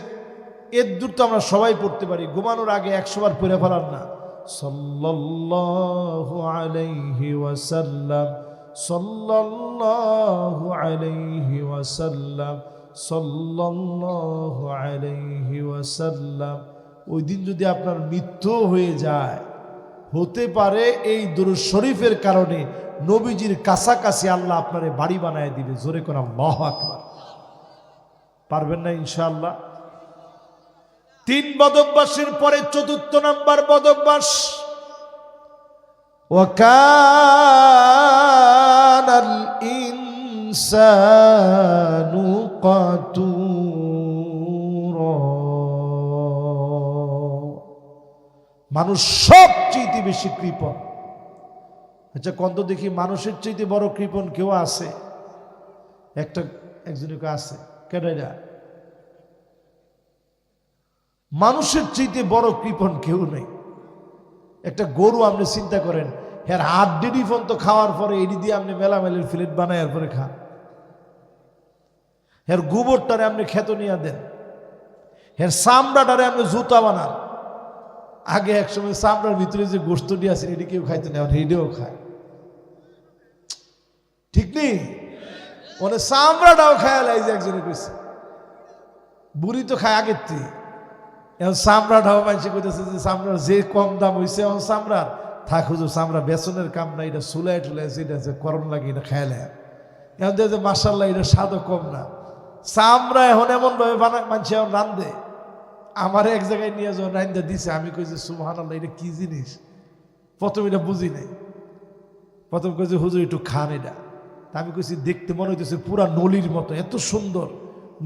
এর দূর তো আমরা সবাই পড়তে পারি, ঘুমানোর আগে 100 বার পড়ে ফেলার না। সাল্লাল্লাহু আলাইহি ওয়াসাল্লাম, সাল্লাল্লাহু আলাইহি ওয়াসাল্লাম, সাল্লাল্লাহু আলাইহি ওয়াসাল্লাম। ওই দিন যদি আপনার মৃত্যু হয়ে যায়, হতে পারে এই দরুদ শরীফের কারণে নবীজির কাছাকাছি আল্লাহ আপনারে বাড়ি বানায় দিবে। জোরে করে আল্লাহু আকবার। পারবেন না ইনশাআল্লাহ? 3 বদভ্যাসের পরে 4র্থ নাম্বার বদভ্যাস, ওয়াকানাল ইনসানু কাতুরা। মানুষ সবচেয়ে বেশি কৃপণ। আচ্ছা কত দেখি মানুষের চাইতে বড় কৃপণ কেউ আছে? একজনকে আছে কেডা? মানুষের চাইতে বড় কৃপণ কেউ নেই। একটা গরু আপনি চিন্তা করেন, হ্যাঁ হাড্ডি ফোন তো খাওয়ার পরে এডি দিয়ে আপনি মেলামেলের ফ্লেট বানায় এরপরে খান। হ্যাঁ গোবরটারে আপনি খেত নিয়ে দেন, হ্যাঁ চামড়াটারে আপনি জুতা বানান। আগে একসময় চামড়ার ভিতরে যে গোস্তটি আছে এটি কেউ খাইতো না, হেডেও খায়। ঠিক নেই? মানে চামড়াটাও খায় লাইছে। একজনে কইছে বুড়ি তো খায় আগের থেকে, এখন চামড়াটাও মানুষ কইতেছে যে চামড়ার যে কম দাম হয়েছে এখন চামড়ার থাক হুজুর, চামড়া বেসনের কাম না, এটা চুলাই টুলাই যেটা যে করণ লাগে এটা খাইলে এখন দেখে মাসাল্লাহ এটা স্বাদও কম না। চামড়া এখন এমনভাবে বানায় মানুষ এখন রান্ধে। আমার এক জায়গায় নিয়ে যখন রান্ধা দিছে আমি কইছি সুবহানাল্লাহ এটা কি জিনিস, প্রথম এটা বুঝি নাই। প্রথম কইছে হুজুর একটু খান এটা। তা আমি কইছি দেখতে মনে হইতেছে পুরা নলির মতো, এত সুন্দর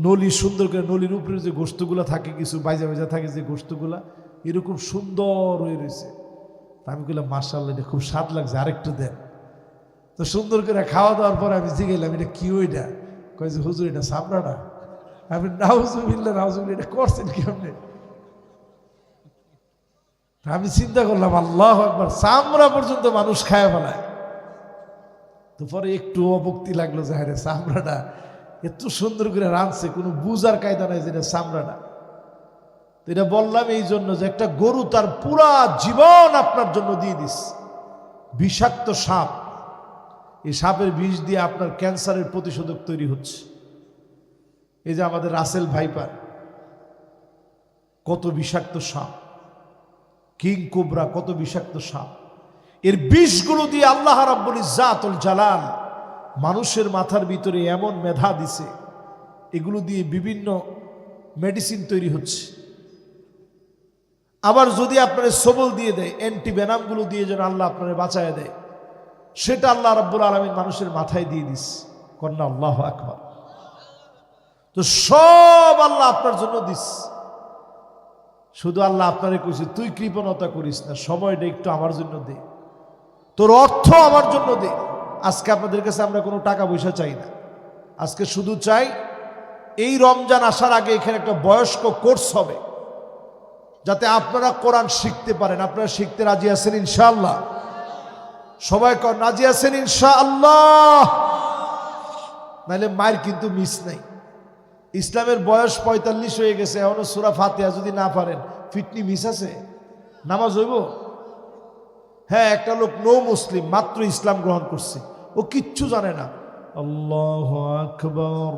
নলি, সুন্দর করে নলির উপরে যে গোস্তগুলা থাকে কিছু বাইজা বাইজা থাকে যে গোস্তগুলা এরকম সুন্দর হয়ে রয়েছে। তা আমি কইলাম মাশাআল্লাহ এটা খুব স্বাদ লাগছে, আরেকটু দেন। তো সুন্দর করে খাওয়া দাওয়ার পর আমি জিগাইলাম এটা কি ওইটা? কয়েছে হুজুর এটা চামড়াটা। আমি নাউজুবিল্লাহ নাউজুবিল্লাহ এটা করছেন কি আপনি? আমি চিন্তা করলাম আল্লাহু আকবার, চামড়া পর্যন্ত মানুষ খায় ফেলায়। তো পরে একটু অভক্তি লাগলো যে হ্যাঁ চামড়াটা এত সুন্দর করে রাঁধছে, কোনো বুঝার কায়দা নাই যেটা চামড়াটা। তো এটা বললাম এই জন্য যে একটা গরু তার পুরা জীবন আপনার জন্য দিয়ে দিস। বিষাক্ত সাপ, এই সাপের বিষ দিয়ে আপনার ক্যান্সারের প্রতিষেধক তৈরি হচ্ছে। এই যে আমাদের রাসেল ভাইপার, কত বিষাক্ত সাপ, কিং কোবরা কত বিষাক্ত সাপ। এর বিষগুলো দিয়ে আল্লাহ রাব্বুল ইজ্জাতুল জালাল মানুষের মাথার ভিতরে এমন মেধা দিছে, এগুলো দিয়ে বিভিন্ন মেডিসিন তৈরি হচ্ছে। আবার যদি আপনার সবল দিয়ে দেয়, অ্যান্টিভেনামগুলো দিয়ে যেন আল্লাহ আপনার বাঁচায় দেয়, সেটা আল্লাহ রাব্বুল আলামিন মানুষের মাথায় দিয়ে দিস। কন্যা আল্লাহু আকবার। তো সব আল্লাহ আপনার জন্য দিস। শুধু আল্লাহ আপনারে কইছে তুই কৃপণতা করিস না, সময়টা একটু আমার জন্য দে, তোর অর্থ আমার জন্য দে। আজকে আপনাদের কাছে আমরা কোনো টাকা পয়সা চাই না। আজকে শুধু চাই এই রমজান আসার আগে এখানে একটা বয়স্ক কোর্স হবে, যাতে আপনারা কোরআন শিখতে পারেন। আপনারা শিখতে রাজি আছেন ইনশাআল্লাহ? সবাই রাজি আছেন ইনশাআল্লাহ? নাহলে মায়ের কিন্তু মিস নাই। ইসলামের বয়স 45 হয়ে গেছে, এখনো সূরা ফাতিহা যদি না পারেন ফিটনি মিস আছে? নামাজ হইব? হ্যাঁ, একটা লোক নো মুসলিম, মাত্র ইসলাম গ্রহণ করছে, ও কিচ্ছু জানে না। আল্লাহু আকবার,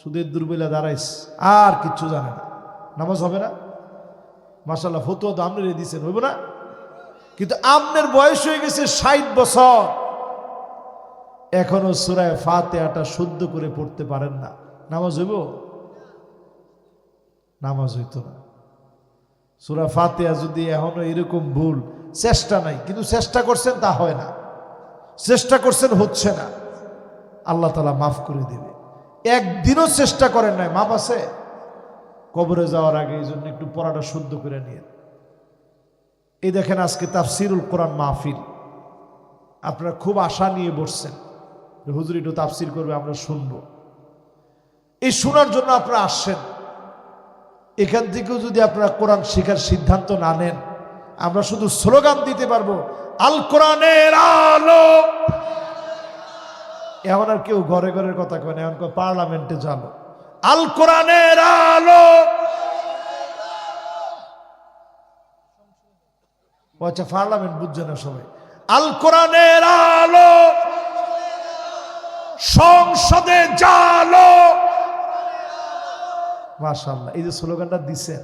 সুদের দুর্বেলা দাঁড়াইস, আর কিচ্ছু জানে না, নামাজ হবে না? মাশাআল্লাহ, ফতোয়া তো আপনি দিয়েছেন, হইব না? কিন্তু আপনার বয়স হয়ে গেছে 60 বছর, এখনো সূরা ফাতিহাটা শুদ্ধ করে পড়তে পারেন না, নামাজ হইব? নামাজ হইতো না। সূরা ফাতিহা যদি এখনো এরকম ভুল, চেষ্টা নাই কিন্তু চেষ্টা করছেন তা হয় না, চেষ্টা করছেন হচ্ছে না, আল্লাহ তাআলা মাফ করে দেবে। একদিনও চেষ্টা করেন নাই, মাপ আছে? কবরে যাওয়ার আগে এই জন্য একটু পড়াটা শুদ্ধ করে নিয়ে। এই দেখেন আজকে তাফসিরুল কোরআন মাহফিল, আপনারা খুব আশা নিয়ে বসছেন হুজুর একটু তাফসির করবে, আমরা শুনবো। এই শোনার জন্য আপনারা আসছেন। এখান থেকেও যদি আপনারা কোরআন শেখার সিদ্ধান্ত না নেন, আমরা শুধু স্লোগান দিতে পারবো আল কোরআনের আলো। এখন আর কেউ ঘরে ঘরের কথা কয় না, এখন পার্লামেন্টে যাবো আল কোরআনের আলো। আচ্ছা, পার্লামেন্ট বুঝছে না সবাই। আল কোরআনের আলো সংসদে জালো। মাশাআল্লাহ, এই যে স্লোগানটা দিছেন,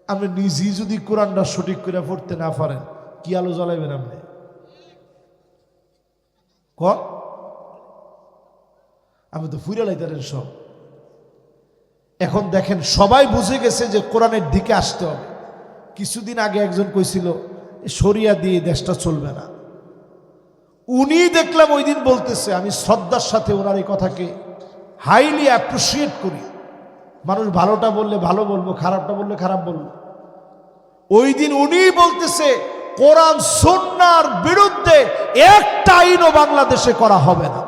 আপনি নিজেই যদি কোরআনটা সঠিক করে পড়তে না পারেন, কি আলো জ্বালাইবেন আপনি? ক আমি তো ফুইরা লাইতারের সব। এখন দেখেন সবাই বুঝে গেছে যে কোরআনের দিকে আসতে হবে। কিছুদিন আগে একজন কইছিল শরিয়া দিয়ে দেশটা চলবে না, উনি দেখলাম ওই দিন বলতেছে, আমি শ্রদ্ধার সাথে ওনার এই কথাকে হাইলি অ্যাপ্রিসিয়েট করি। মানুষ ভালোটা বললে ভালো বলবো, খারাপটা বললে খারাপ বলবো। ওই দিন উনি বলতেছে কোরআন সুন্নাহর বিরুদ্ধে একটা আইনও বাংলাদেশে করা হবে না।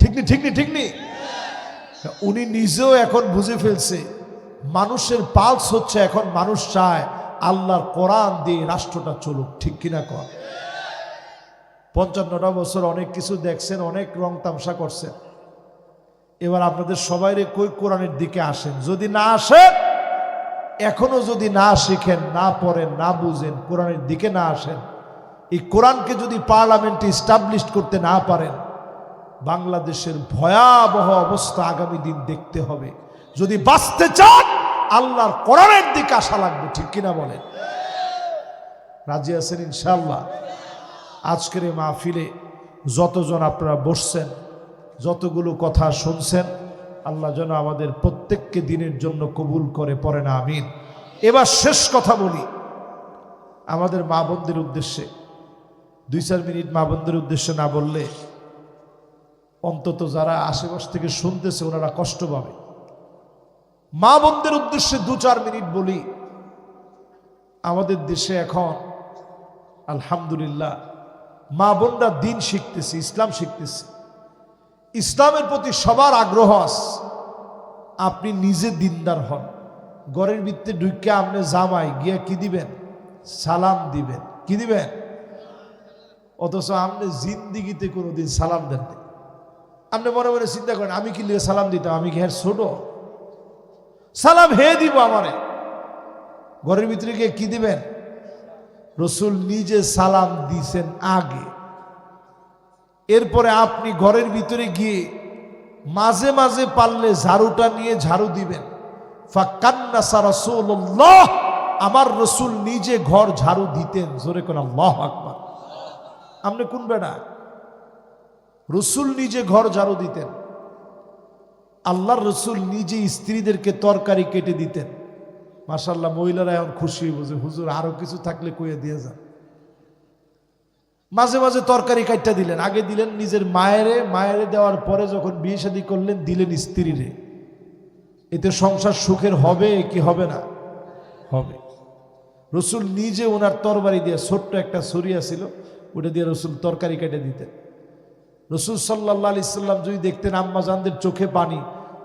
ঠিক নি ঠিক নি ঠিক নি? উনি নিজেও এখন বুঝে ফেলছে মানুষের পালস হচ্ছে, এখন মানুষ চায় আল্লাহর কোরআন দিয়ে রাষ্ট্রটা চলুক। ঠিক কিনা কর? 55টা বছর অনেক কিছু দেখছেন, অনেক রং তামসা করছেন। এবার আপনাদের সবাইরে কই কোরআনের দিকে আসেন। যদি না আসেন, এখনো যদি না শিখেন, না পড়েন, না বুঝেন, কোরআনের দিকে না আসেন, এই কোরআনকে যদি পার্লামেন্টে ইস্টাবলিশ করতে না পারেন, বাংলাদেশের ভয়াবহ অবস্থা আগামী দিন দেখতে হবে। যদি বাঁচতে চান আল্লাহর কোরআনের দিকে আসা লাগবে। ঠিক কিনা বলেন? রাজি আছেন ইনশাআল্লাহ? আজকের এই মাহফিলে যতজন আপনারা বসছেন, যতগুলো কথা শুনছেন, আল্লাহ যেন আমাদের প্রত্যেককে দিনের জন্য কবুল করে, পড়েন আমিন। এবার শেষ কথা বলি আমাদের মা বোনদের উদ্দেশ্যে। 2-4 মিনিট মা বোনদের উদ্দেশ্যে না বললে অন্তত যারা আশেপাশ থেকে শুনতেছে ওনারা কষ্ট পাবে। মা বোনদের উদ্দেশ্যে 2-4 মিনিট বলি। আমাদের দেশে এখন আলহামদুলিল্লাহ মা বোনরা দিন শিখতেছে, ইসলাম শিখতেছে, ইসলামের প্রতি সবার আগ্রহ আছে। আপনি নিজে দিনদার হন, ঘরের ভিতরে ঢুকে আপনি জামাই গিয়া কি দিবেন? সালাম দিবেন। কি দিবেন? অথচ আপনি জিন্দিগিতে কোনোদিন সালাম দেন না। আপনি মনে মনে চিন্তা করেন আমি কি লিয়ে সালাম দিতাম, আমি কি হ্যাঁ ছোট? সালাম হে দিব আমারে। ঘরের ভিতরে গিয়ে কি দিবেন? রসুল নিজে সালাম দিছেন আগে। এরপরে আপনি ঘরের ভিতরে গিয়ে মাঝে মাঝে পারলে ঝাড়ুটা নিয়ে ঝাড়ু দিবেন। ফাকান্নাসা রাসূলুল্লাহ, আমার রসুল নিজে ঘর ঝাড়ু দিতেন। জোরে কোন আল্লাহু আকবার। আপনি কোন বেটা? রসুল নিজে ঘর ঝাড়ু দিতেন। আল্লাহর রসুল নিজে স্ত্রীদেরকে তরকারি কেটে দিতেন। মাশাআল্লাহ, মহিলারা এখন খুশি বুঝে, হুজুর আরো কিছু থাকলে কইয়া দিয়ে যান। মাঝে মাঝে তরকারি কাটটা দিলেন। আগে দিলেন নিজের মায়েরে দেওয়ার পরে যখন বিয়ে শাদী করলেন দিলেন স্ত্রীরে। এতে সংসার সুখের হবে কি হবে না? হবে। রসুল নিজে ওনার তরবারি দিয়ে, ছোট্ট একটা ছুরিয়া ছিল, ওটা দিয়ে রসুল তরকারি কেটে দিতেন। রসুল সাল্লাল্লাহু আলাইহি সাল্লাম যদি দেখতেন আম্মা জানদের চোখে পানি,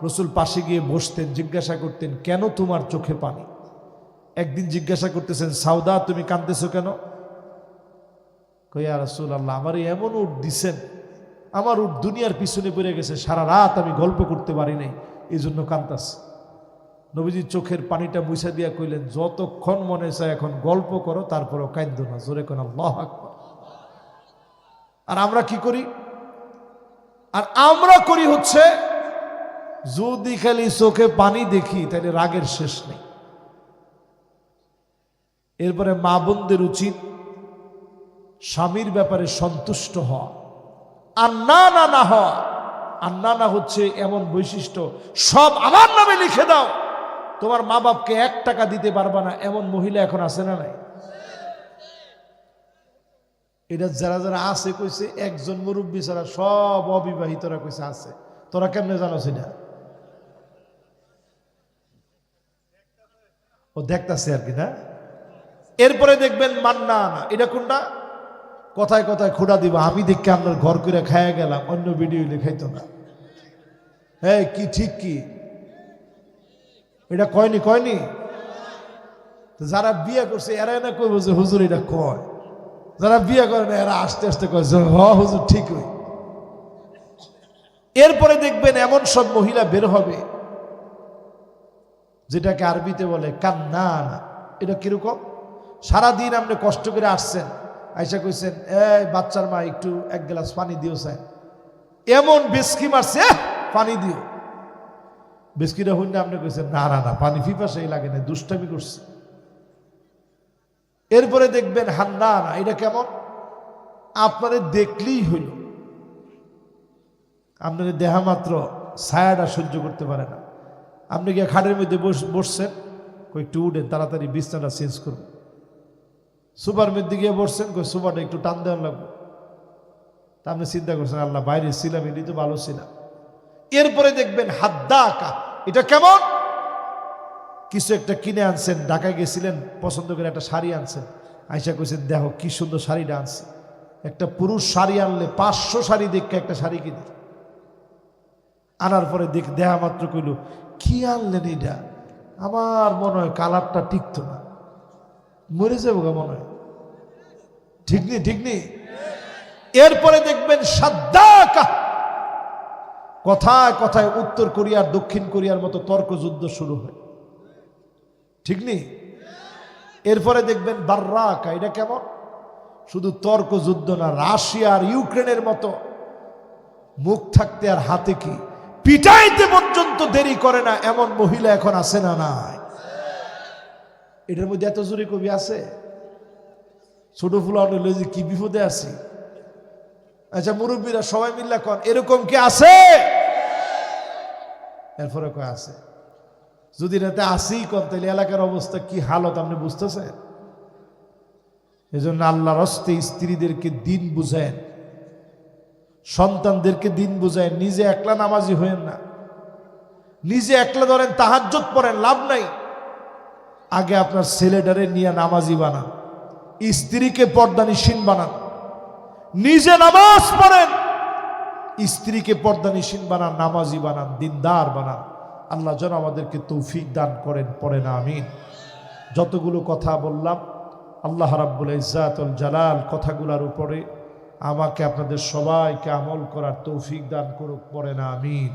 রসুল পাশে গিয়ে বসতেন, জিজ্ঞাসা করতেন কেন তোমার চোখে পানি? একদিন জিজ্ঞাসা করতেছেন, সাউদা তুমি কাঁদতেছো কেন? কইয়া রাসূলুল্লাহ, আমার এমন উট দিছেন, আমার উট দুনিয়ার পিছনে পড়ে গেছে, সারা রাত আমি গল্প করতে পারি নাই, এই জন্য কাঁদতাছি। নবীজি চোখের পানিটা মুছা দিয়া কইলেন, যতক্ষণ মনে চায় এখন গল্প করো, তারপরও কাঁদো না। জোরে কোন আল্লাহু আকবার। আর আমরা কি করি? আর আমরা করি হচ্ছে, যদি খালি চোখে পানি দেখি তাহলে রাগের শেষ নেই। এরপরে মা বোনদের উচিত স্বামীর ব্যাপারে সন্তুষ্ট হওয়া, আর না হওয়া। আর না হচ্ছে এমন বৈশিষ্ট্য, সব আমার নামে লিখে দাও, তোমার মা বাপকে 1 টাকা দিতে পারবা না, এমন মহিলা এখন আছে না নাই? এটা যারা যারা আছে কইছে, একজন মুরব্বী ছাড়া সব অবিবাহিতরা কইছে আছে। তোরা কেমনে জানো সেটা? ও দেখতাছে আর কি না। এরপরে দেখবেন মান্না না, এটা কোনটা? কথায় কথায় খোঁড়া দিবা, আমি দেখে আপনার ঘর করে খাইয়া গেলাম, অন্য ভিডিও লেখাইতো না। হ্যাঁ কি ঠিক কি এটা কয়নি? যারা বিয়ে করছে এরা না কইব যে হুজুর এটা কয়, যারা বিয়ে করে না এরা আস্তে আস্তে কয় হ হুজুর ঠিক হই। এরপরে দেখবেন এমন সব মহিলা বের হবে যেটাকে আরবিতে বলে কান্না না। এটা কিরকম? সারাদিন আপনি কষ্ট করে আসছেন, আইসা কইছেন এই বাচ্চার মা একটু 1 গ্লাস পানি দিও চাই, এমন বেসকি মারছে পানি দিও। বেসকিটা হইন না, আপনি কইছেন না পানি পিপাসাই লাগে না, দুষ্টামি করছে। এরপরে দেখবেন হান্না না, এটা কেমন? আপনারে দেখলেই হইল, আপনার দেহা মাত্র ছায়াটা সহ্য করতে পারে না। আপনি গিয়ে খাটের মধ্যে বসছেন, একটু উঠেন, তাড়াতাড়ি বিছনাটা চেঞ্জ করুন। সুপার মধ্যে গিয়ে বসছেন, সুপারটা একটু টান দেওয়ার লাগবে। তা আপনি চিন্তা করছেন, আল্লাহ বাইরে ছিলাম, এটি তো ভালো ছিলাম। এরপরে দেখবেন হাদ্দাকা, এটা কেমন? কিছু একটা কিনে আনছেন, ঢাকায় গেছিলেন, পছন্দ করে একটা শাড়ি আনছেন, আইসা কইছেন দেখো কি সুন্দর শাড়িটা আনছে। একটা পুরুষ শাড়ি আনলে 500 শাড়ি দেখে একটা শাড়ি কিনে, আনার পরে দেহা মাত্র কইল কি আনলেন এটা, আমার মনে হয় কালারটা টিকতো না, মরে যাবো গা মনে হয়, ঠিক নেই ঠিক নেই। এরপরে দেখবেন সাদ্দাকা, কথায় কথায় উত্তর কোরিয়ার দক্ষিণ কোরিয়ার মতো তর্ক যুদ্ধ শুরু হয়, ঠিক নেই। এরপরে দেখবেন বার্রাকা, এটা কেমন? শুধু তর্ক যুদ্ধ না, রাশিয়া আর ইউক্রেনের মতো মুখ থাকতে আর হাতে কি পিটাইতে পর্যন্ত দেরি করে না, এমন মহিলা এখন আছে না নাই? এটার মধ্যে এত জোরে কবি আছে, ছোট ফুলা যে কি বিপদে আছি। আচ্ছা মুরব্বীরা সবাই মিল্লা কন এরকম কি আছে? এরপরে কয় আছে। যদি রাতে আসেই কন তাহলে এলাকার অবস্থা কি হালত আপনি বুঝতেছেন? এই জন্য আল্লাহর হস্তে স্ত্রীদেরকে দিন বুঝেন, সন্তানদেরকে দিন বুঝেন। নিজে একলা নামাজি হয়েন না, নিজে একলা ধরেন তাহাজ্জুদ পড়েন, লাভ নাই। আগে আপনার ছেলেটারে নিয়ে নামাজি বানান, স্ত্রীকে পর্দানিসীন বানান, নিজে নামাজ পড়েন, স্ত্রীকে পর্দানিসীন বানান, নামাজি বানান, দিনদার বানান। আল্লাহ যেন আমাদেরকে তৌফিক দান করেন, পড়েন আমিন। যতগুলো কথা বললাম আল্লাহ রাব্বুল ইজ্জাতুল জালাল কথাগুলোর উপরে আমাকে আপনাদের সবাইকে আমল করার তৌফিক দান করুক, পড়েন আমিন।